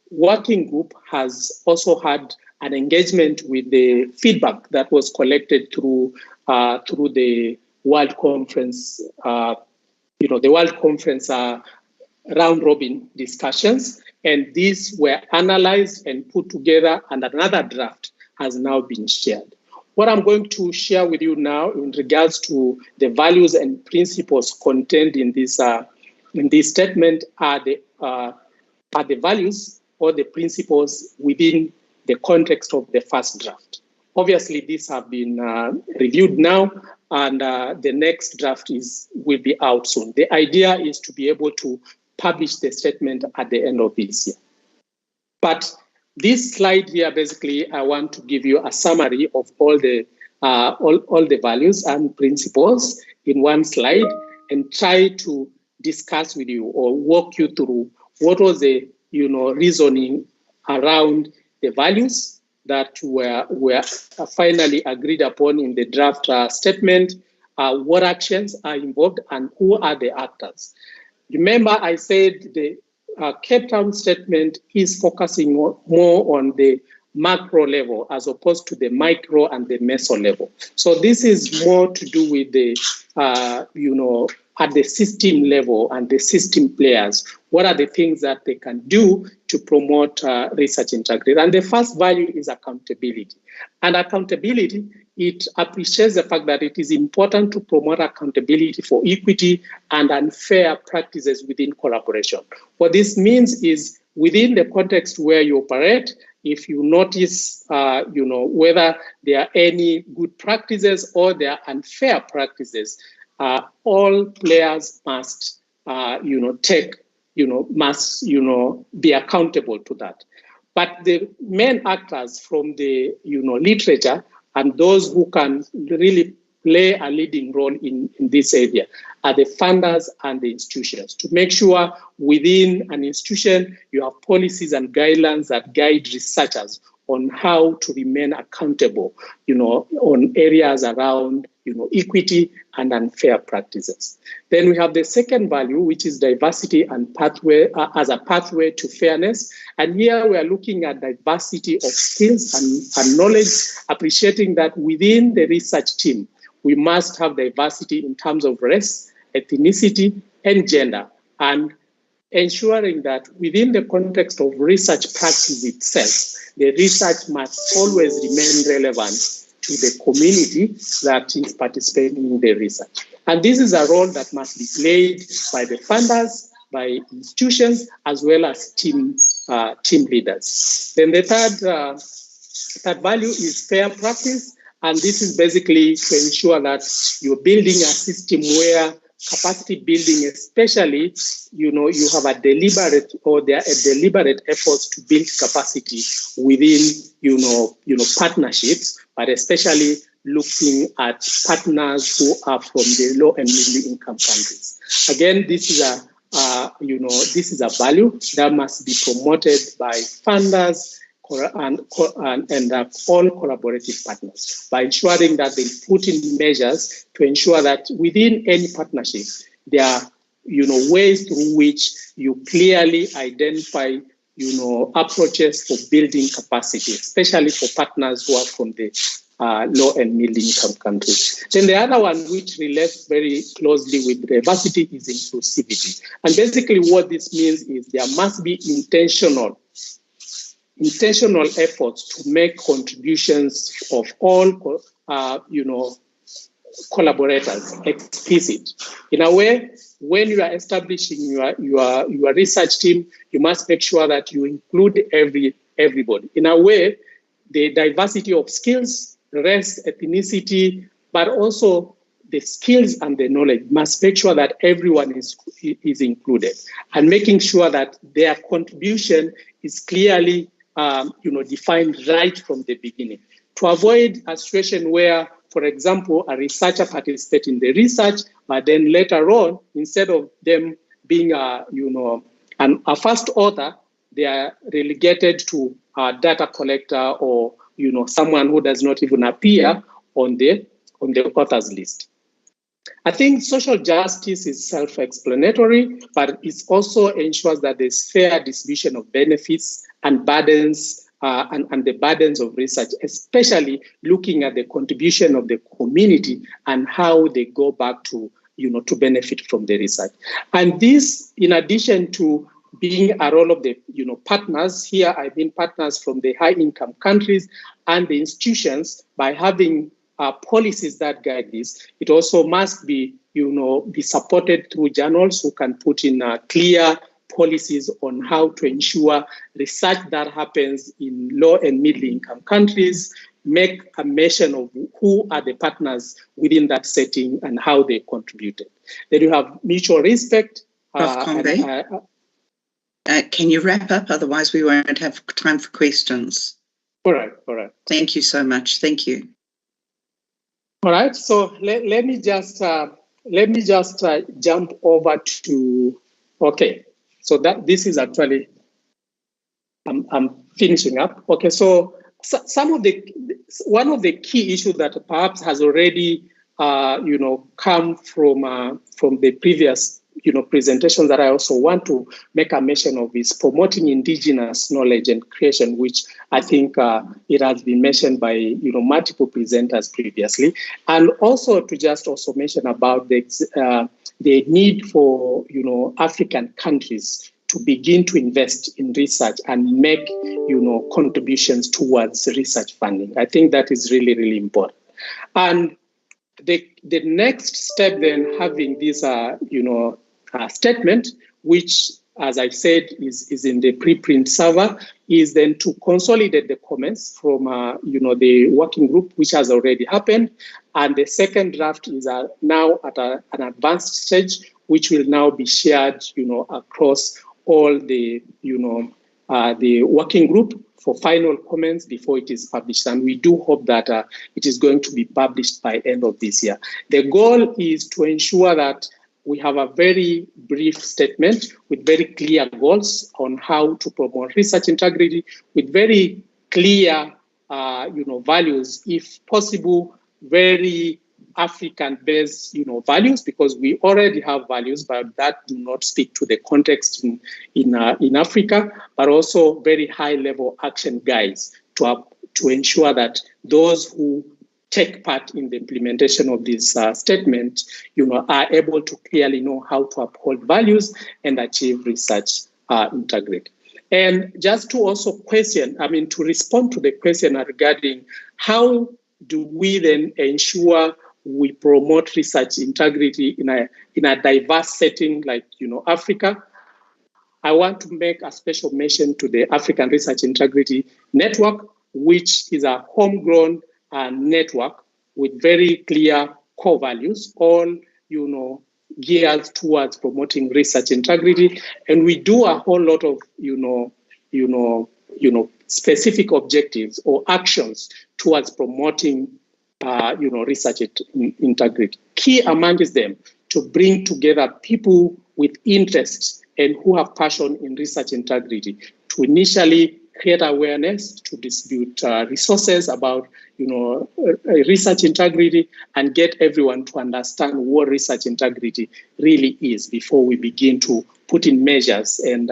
working group has also had an engagement with the feedback that was collected through the World Conference, the World Conference round robin discussions, and these were analyzed and put together, and another draft has now been shared. What I'm going to share with you now in regards to the values and principles contained in this statement are the values or the principles within the context of the first draft. Obviously, these have been reviewed now, and the next draft will be out soon. The idea is to be able to publish the statement at the end of this year. But this slide here, basically, I want to give you a summary of all the values and principles in one slide and try to discuss with you or walk you through what was the reasoning around the values that were finally agreed upon in the draft statement, what actions are involved, and who are the actors. Remember, I said the Cape Town statement is focusing more on the macro level as opposed to the micro and the meso level. So this is more to do with the, at the system level and the system players. What are the things that they can do to promote research integrity? And the first value is accountability. And accountability, it appreciates the fact that it is important to promote accountability for equity and unfair practices within collaboration. What this means is within the context where you operate, if you notice, whether there are any good practices or there are unfair practices, all players must, be accountable to that. But the main actors from the, literature and those who can really play a leading role in this area are the funders and the institutions, to make sure within an institution you have policies and guidelines that guide researchers on how to remain accountable, on areas around, equity and unfair practices. Then we have the second value, which is diversity and pathway as a pathway to fairness. And here we are looking at diversity of skills and knowledge, appreciating that within the research team, we must have diversity in terms of race, ethnicity, and gender, and ensuring that within the context of research practice itself, the research must always remain relevant to the community that is participating in the research. And this is a role that must be played by the funders, by institutions, as well as team leaders. Then the third value is fair practice. And this is basically to ensure that you're building a system where capacity building, especially, you have a deliberate efforts to build capacity within, partnerships, but especially looking at partners who are from the low and middle income countries. Again, this is a value that must be promoted by funders and all collaborative partners by ensuring that they put in measures to ensure that within any partnership, there are, ways through which you clearly identify, approaches for building capacity, especially for partners who are from the low and middle income countries. Then the other one, which relates very closely with diversity, is inclusivity. And basically what this means is there must be intentional efforts to make contributions of all, collaborators explicit. In a way, when you are establishing your research team, you must make sure that you include everybody. In a way, the diversity of skills, race, ethnicity, but also the skills and the knowledge, must make sure that everyone is included, and making sure that their contribution is clearly defined right from the beginning, to avoid a situation where, for example, a researcher participates in the research, but then later on, instead of them being a first author, they are relegated to a data collector, or someone who does not even appear on the authors list. I think social justice is self-explanatory, but it also ensures that there's fair distribution of benefits and burdens, and the burdens of research, especially looking at the contribution of the community and how they go back to benefit from the research. And this, in addition to being a role of the partners, here I mean partners from the high-income countries and the institutions, by having policies that guide this, it also must be be supported through journals who can put in clear policies on how to ensure research that happens in low and middle income countries, make a mention of who are the partners within that setting and how they contributed. Then you have mutual respect. Prof. Kombe, can you wrap up? Otherwise we won't have time for questions. All right. Thank you so much. Thank you. All right, so let me just jump over to, okay, so that this is actually, I'm finishing up. Okay, so one of the key issues that perhaps has already come from the previous presentations that I also want to make a mention of is promoting indigenous knowledge and creation, which I think it has been mentioned by multiple presenters previously, and also to just also mention about the need for African countries to begin to invest in research and make contributions towards research funding. I think that is really, really important. And the next step then, having this statement, which, as I said, is in the preprint server, is then to consolidate the comments from the working group, which has already happened, and the second draft is now at an advanced stage, which will now be shared across all the the working group for final comments before it is published. And we do hope that it is going to be published by end of this year. The goal is to ensure that we have a very brief statement with very clear goals on how to promote research integrity, with very clear values, if possible, very African-based values, because we already have values, but that do not speak to the context in Africa, but also very high-level action guides to ensure that those who take part in the implementation of this statement, are able to clearly know how to uphold values and achieve research integrity. And just to also to respond to the question regarding how do we then ensure we promote research integrity in a diverse setting like Africa, I want to make a special mention to the African Research Integrity Network, which is a homegrown network with very clear core values, all geared towards promoting research integrity, and we do a whole lot of specific objectives or actions towards promoting research integrity. Key among them to bring together people with interests and who have passion in research integrity to initially create awareness, to distribute resources about research integrity, and get everyone to understand what research integrity really is before we begin to put in measures and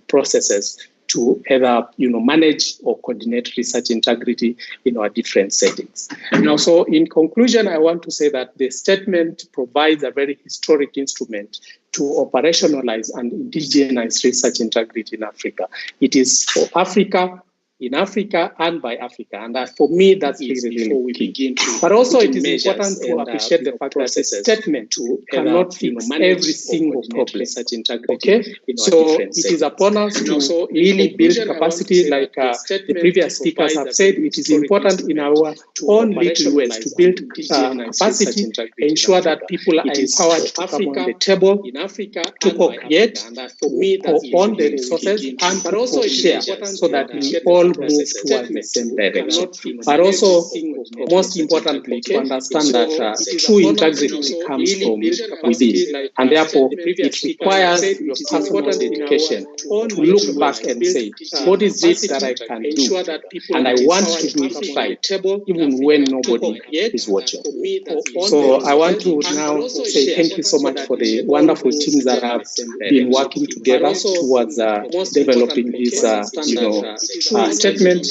processes to either manage or coordinate research integrity in our different settings. So in conclusion, I want to say that the statement provides a very historic instrument to operationalize and indigenize research integrity in Africa. It is for Africa, in Africa and by Africa. And for me, that's really key. But also it is important to appreciate the fact that a statement cannot fix every single problem. Okay? So it is upon us to really build capacity, like the previous speakers have said. It is important in our own little ways to build capacity, ensure that people are empowered to come on the table, to co-create, to own the resources, and to co-share, so that we all move towards the same direction. But also, most importantly, to understand that true integrity comes from within, and therefore it requires your personal dedication to look back and say, what is this that I can do? And I want to do it right, even when nobody is watching. So I want to now say thank you so much for the wonderful teams that have been working together towards developing this, statement.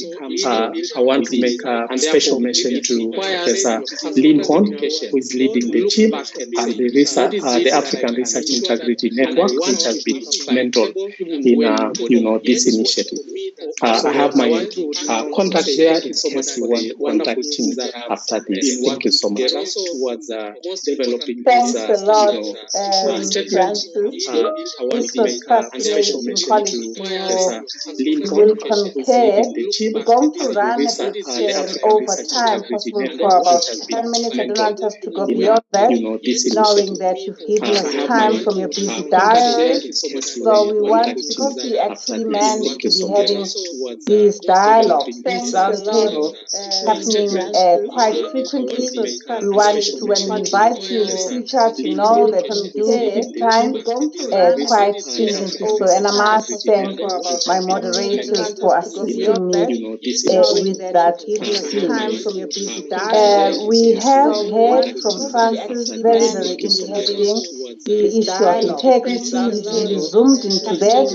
I want to make a special mention to Professor Lincoln, who is leading the team, and the African Research Integrity Network, which has been instrumental in this initiative. I have my contact there in case you want to contact me after this. Thank you so much. Thanks a lot, Francis. This was fascinating, colleagues. You will concur. We're going to run a bit over time, possible for about 10 minutes. I don't want us to go beyond that, knowing that you've given us time from your busy diary. So we want, because we actually managed to be having these dialogues, these roundtables happening quite frequently. We want to, when we invite you in the future, to know that we do keep time quite stringently. So, and I must thank my moderators for assisting me with that procedure. We have heard from Francis, very, very interesting, the issue of integrity. He's really zoomed into that,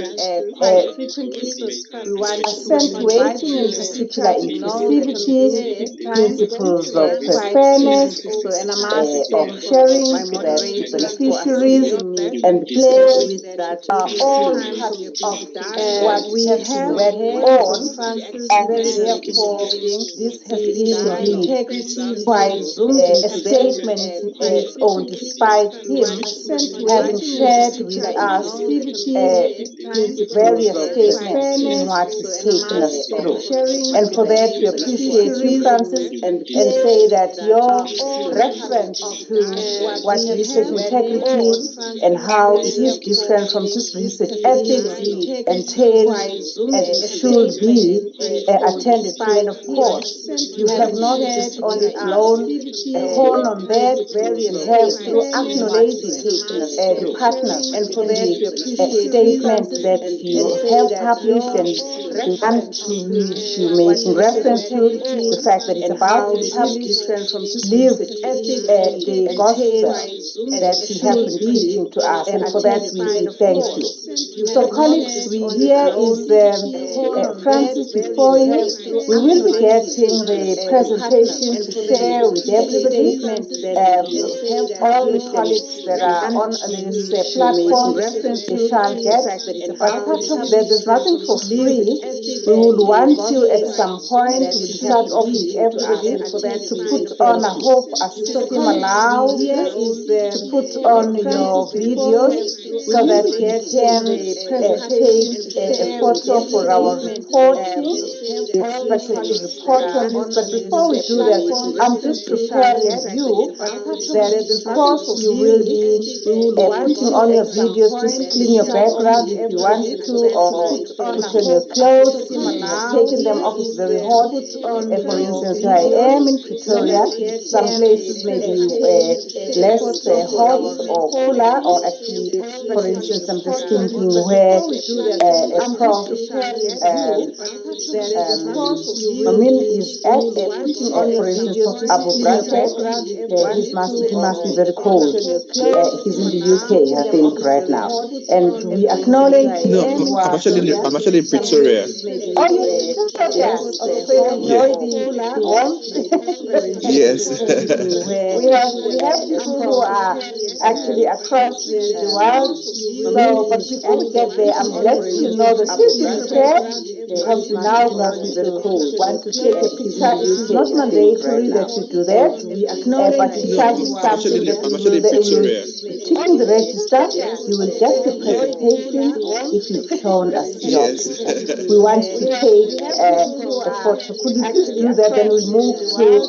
accentuating in particular inclusivity, principles of fairness, of sharing, that the beneficiaries and players are all part of what we have to work on, and therefore this has been indeed quite a statement in its own, despite him having shared with us various statements in what he's taken us through. And for that, we appreciate you, Francis, and say that your reference to what research integrity and how it is different from just research ethics entails and should be attended to. And of course, you have not just only blown a horn on that, you have, through acknowledging the partners in the statement that you have published and want to which you making reference to, the fact that it's about to be published, live the gospel that you have been preaching to us, and for that we thank you. So colleagues, here is Francis before you. We will be getting the presentation to share with everybody. All the colleagues that are on this platform, they shall get, but part of that, there's nothing for free. We would want you at some point to start off with everybody to put on, I hope a system allows to put on your videos so that we can take a photo for our reporting. We expected to report on this, but before we do that, I'm just preparing you that of course you will be putting on your videos, just clean your background if you want to, or put on your clothes. Taking them off is very hot. For instance, where I am in Pretoria, some places may be less hot or cooler, or actually, for instance, I'm just thinking where a Prof Amin is at, putting on, for instance, Prof Abu Bakr, he must be very cold. He's in the UK, I think, right now. And we acknowledge. No, I'm actually in Pretoria. Oh, you're in Pretoria? Yes. Okay, so you enjoy the warmth? Yes. we have people who are actually across the world. So, but before we get there, I'm letting you know that please be prepared, because we're now going to want to take a picture. It is not mandatory that you do that, but because it's something that we will ticking the register, you will get the presentation if you've shown us your picture. We want to take a photo. Could you please do that? Then we'll move to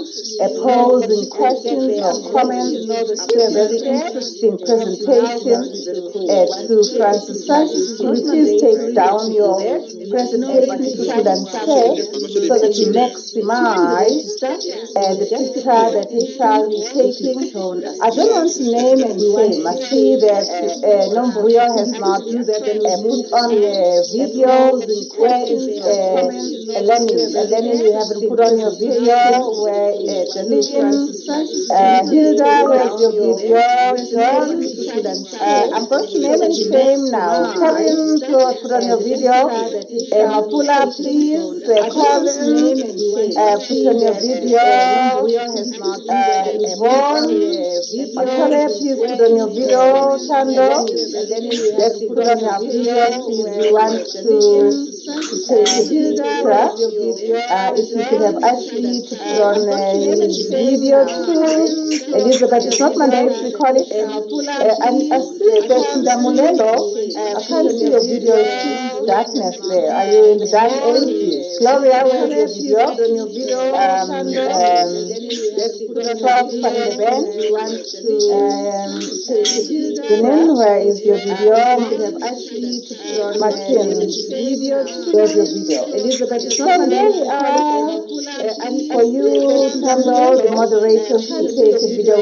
posing questions or comments to a very interesting presentation to Francis. Francis, could you please take down your presentation if you could and share so that we maximize the picture that we shall be taking. I don't want to name and shame. I see that Nombuyo has not put on a video. Where is Eleni? You haven't put on your video. Where is Janine? Hilda, where's your video? John, I'm going to name and shame now. Kevin, put on your video. Mapula, please. Colin, put on your video. Yvonne, Otole, please put on your video. Tando, let's put on your video, please. We want to take a picture. If you could have Ashley to put on his video too. Elizabeth, it's not mandatory, call it. And I see that Ndamulelo, I can't see your video, it's darkness there. Are you in the dark ages? Gloria, where's your video? Prof Janine, where is your video? Martin, where's your video? Elizabeth, so there we are. For you, Tando, the moderators, to take a video.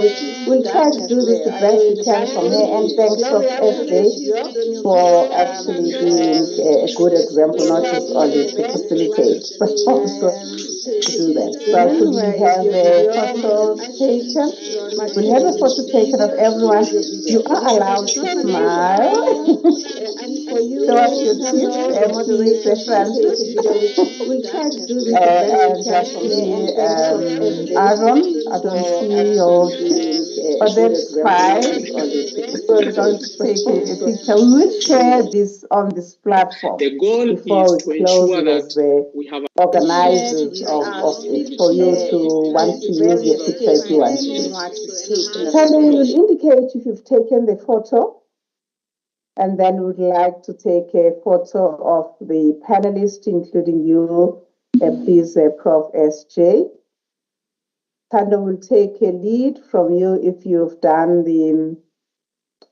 We'll try to do this the best we can from here. And thanks, Prof SJ, for actually being a good example, not just only to facilitate, but also to do that. So could we have a photo taken? We'll have a photo taken of everyone. You are allowed to smile. Show us your teeth, please, Francis. We'll try to do this and actually, Aaron, I don't see your teeth, but that's fine. We're going to take a picture. We will share this on this platform. The goal before we close it as the organizers of it, for you to want to use your picture if you want to. Tando, you will indicate if you've taken the photo. And then we'd like to take a photo of the panelists, including you, please, Prof SJ. Tando will take a lead from you if you've done the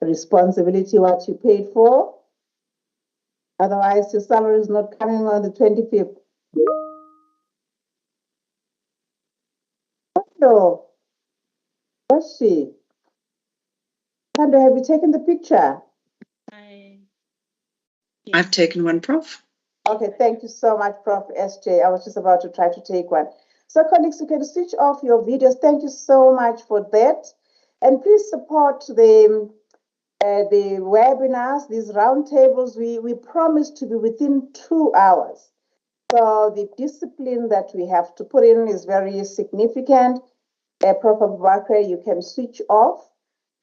responsibility, what you paid for. Otherwise, your salary is not coming on the 25th. Tando, where's she? Tando, have you taken the picture? I've taken one, Prof. Okay, thank you so much, Prof SJ. I was just about to try to take one. So, colleagues, you can switch off your videos. Thank you so much for that. And please support the webinars, these roundtables. We promise to be within 2 hours. So the discipline that we have to put in is very significant. Prof Abubakar, you can switch off.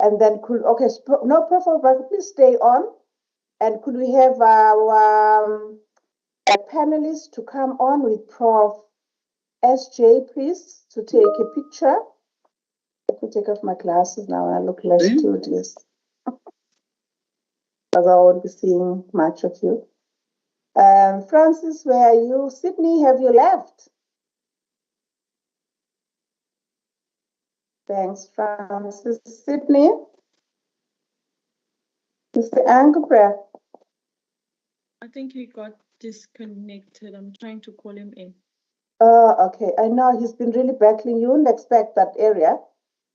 And then, no, Prof Abubakar, please stay on. And could we have our panelists to come on with Prof SJ, please, to take a picture? Let me take off my glasses now and I look less studious, because I won't be seeing much of you. Francis, where are you? Sydney, have you left? Thanks, Francis. Sydney? Mr. Angbre? I think he got disconnected. I'm trying to call him in. Oh, okay. I know he's been really battling. You wouldn't expect that area,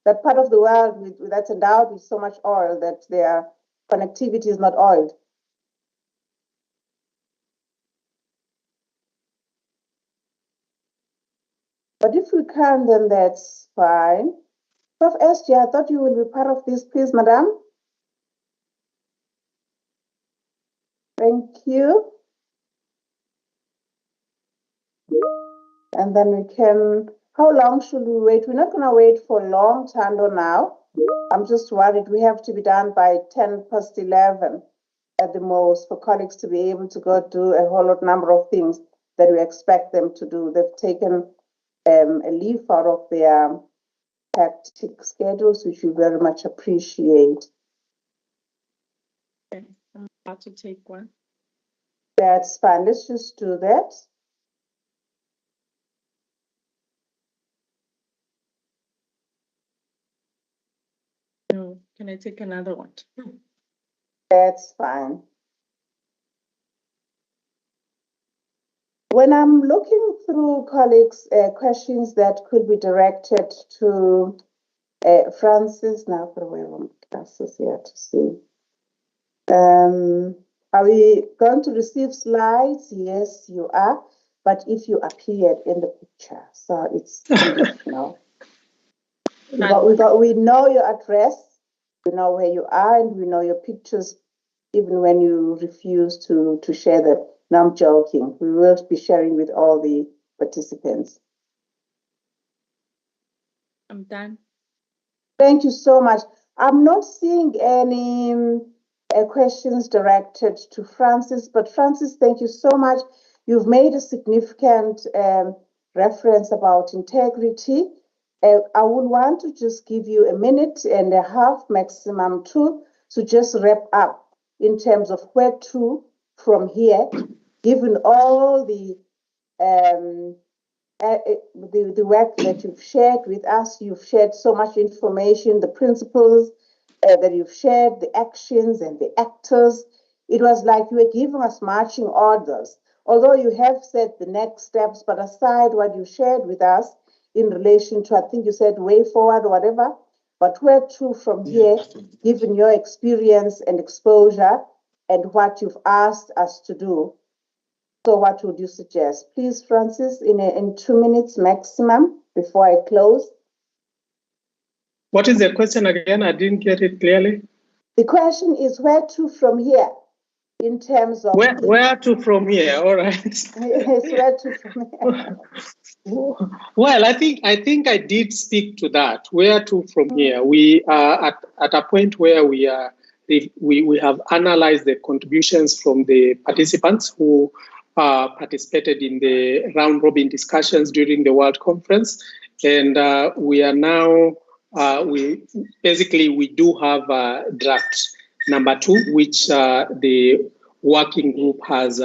that part of the world that's endowed with so much oil that their connectivity is not oiled. But if we can, then that's fine. Prof SJ, I thought you will be part of this, please, madam. Thank you. And then we can, how long should we wait? We're not going to wait for a long time now. I'm just worried we have to be done by 11:10 at the most for colleagues to be able to go do a whole lot number of things that we expect them to do. They've taken a leave out of their hectic schedules, which we very much appreciate. Okay, I'm about to take one. That's fine. Let's just do that. No, can I take another one? That's fine. When I'm looking through colleagues' questions that could be directed to Francis, now for where my glasses here to see. Are we going to receive slides? Yes, you are. But if you appeared in the picture, so it's conditional. We know your address, we know where you are, and we know your pictures, even when you refuse to share them. No, I'm joking. We will be sharing with all the participants. I'm done. Thank you so much. I'm not seeing any questions directed to Francis, but Francis, thank you so much. You've made a significant reference about integrity. I would want to just give you 1.5 minutes, maximum 2, to just wrap up in terms of where to from here, given all the work that you've shared with us. You've shared so much information, the principles that you've shared, the actions and the actors. It was like you were giving us marching orders. Although you have said the next steps, but aside what you shared with us in relation to, I think you said way forward or whatever, but where to from here, given your experience and exposure and what you've asked us to do. So what would you suggest? Please, Francis, in 2 minutes maximum before I close. What is the question again? I didn't get it clearly. The question is where to from here in terms of... Where to from here? All right. Yes, where to from here. Well, I think I did speak to that. Where to from here? We are at a point where we have analyzed the contributions from the participants who participated in the round robin discussions during the World Conference, and we are now we do have draft number 2, which the working group has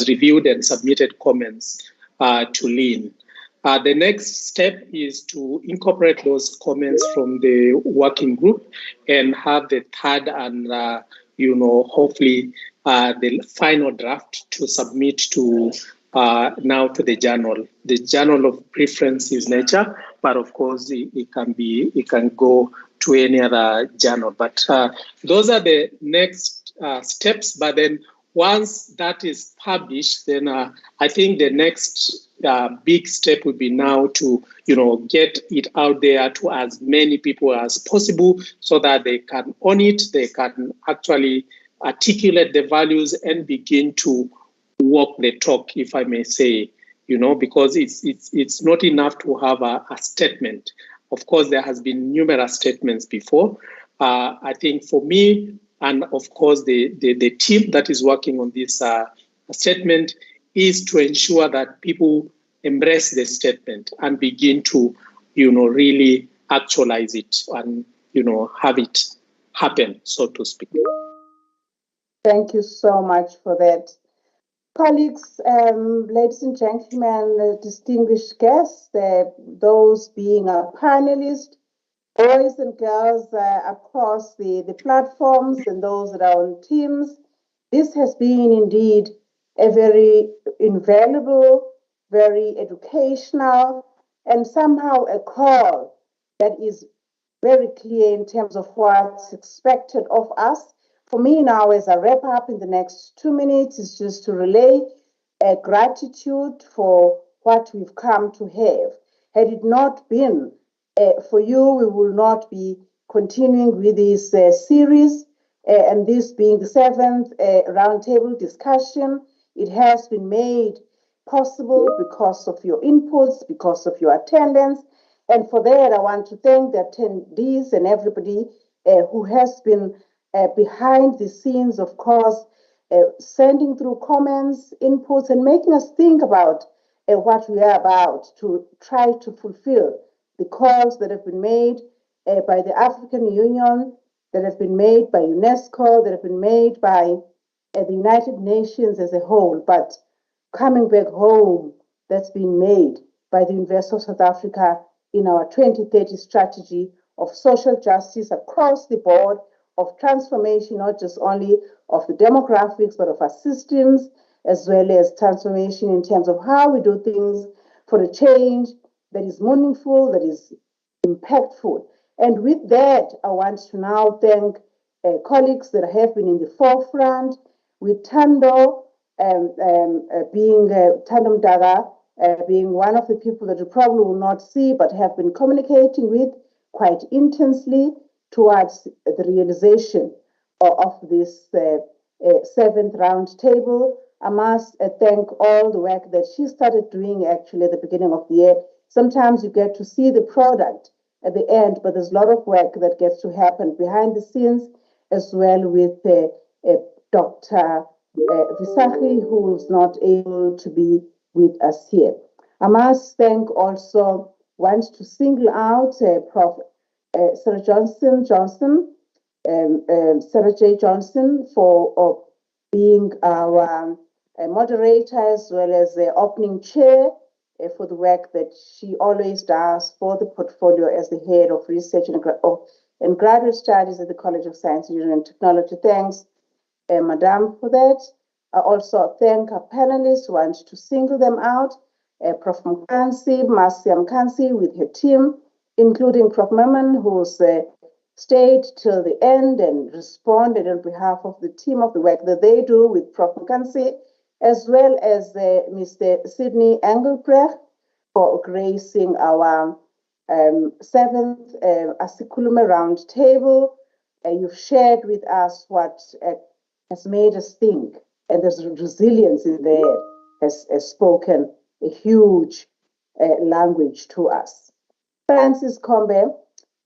reviewed and submitted comments to lean. The next step is to incorporate those comments from the working group and have the third and hopefully the final draft to submit to now to the journal. The journal of preference is Nature, but of course it can go to any other journal. But those are the next steps. But then once that is published, then I think the next big step would be now to get it out there to as many people as possible, so that they can own it, they can actually articulate the values and begin to walk the talk, if I may say, because it's not enough to have a statement. Of course, there has been numerous statements before. I think for me, and of course the team that is working on this statement, is to ensure that people embrace the statement and begin to, really actualize it and, have it happen, so to speak. Thank you so much for that. Colleagues, ladies and gentlemen, distinguished guests, those being our panelists, boys and girls across the platforms and those that are on teams, this has been indeed a very invaluable, very educational, and somehow a call that is very clear in terms of what's expected of us. For me now, as I wrap up in the next 2 minutes, is just to relay gratitude for what we've come to have. Had it not been for you, we will not be continuing with this series, and this being the 7th roundtable discussion. It has been made possible because of your inputs, because of your attendance, And for that, I want to thank the attendees and everybody who has been behind the scenes, of course, sending through comments, inputs, and making us think about what we are about to try to fulfill the calls that have been made by the African Union, that have been made by UNESCO, that have been made by the United Nations as a whole, but coming back home, that's been made by the University of South Africa in our 2030 strategy of social justice across the board, of transformation, not just only of the demographics, but of our systems, as well as transformation in terms of how we do things for a change that is meaningful, that is impactful. And with that, I want to now thank colleagues that have been in the forefront, with Tando being Tando Mdaga, being one of the people that you probably will not see, but have been communicating with quite intensely towards the realization of this seventh round table. I must thank all the work that she started doing actually at the beginning of the year. Sometimes you get to see the product at the end, but there's a lot of work that gets to happen behind the scenes, as well with Dr. Visagie, who is not able to be with us here. I must thank also, want to single out Prof. Sarah J. Johnson for being our moderator, as well as the opening chair for the work that she always does for the portfolio as the head of research and graduate studies at the College of Science, Engineering and Technology. Thanks, Madam, for that. I also thank our panelists, want to single them out, Prof. Mkansi, Marcia Mkansi with her team, including Prof. Merman, who's stayed till the end and responded on behalf of the team of the work that they do with Prof. Mkansi, as well as Mr. Sydney Engelbrecht for gracing our seventh ASIKHULUME round table. You've shared with us what has made us think, and there's resilience in there has spoken a huge language to us. Francis Kombe,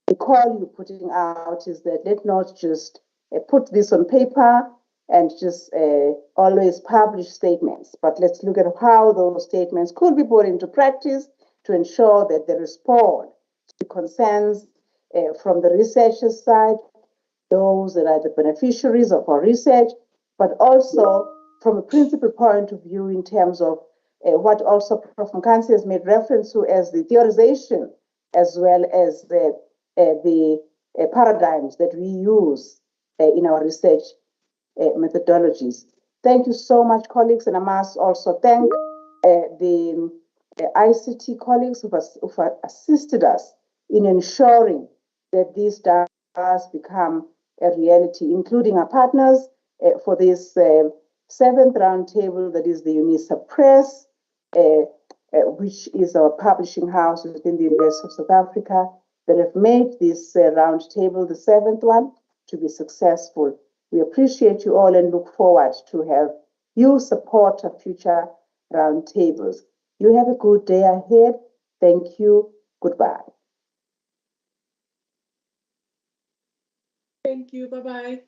the call you're putting out is that let's not just put this on paper and just always publish statements, but let's look at how those statements could be put into practice to ensure that they respond to concerns from the researchers' side, those that are the beneficiaries of our research, but also from a principal point of view in terms of what also Prof. Mkansi has made reference to as the theorization, as well as the paradigms that we use in our research methodologies. Thank you so much, colleagues, and I must also thank the ICT colleagues who have assisted us in ensuring that this does become a reality, including our partners for this seventh roundtable, that is the UNISA Press, which is our publishing house within the University of South Africa, that have made this roundtable, the seventh one, to be successful. We appreciate you all and look forward to have you support our future roundtables. You have a good day ahead. Thank you. Goodbye. Thank you. Bye-bye.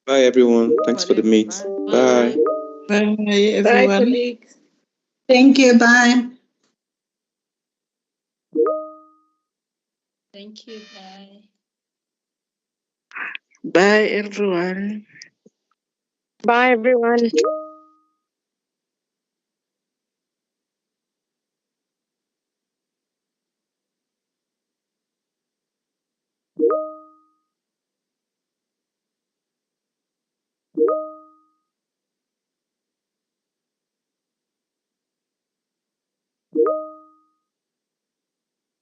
Bye, everyone. Thanks for the meet. Bye. Bye, everyone. Bye, colleagues. Thank you. Bye. Thank you. Bye. Bye, everyone. Bye, everyone.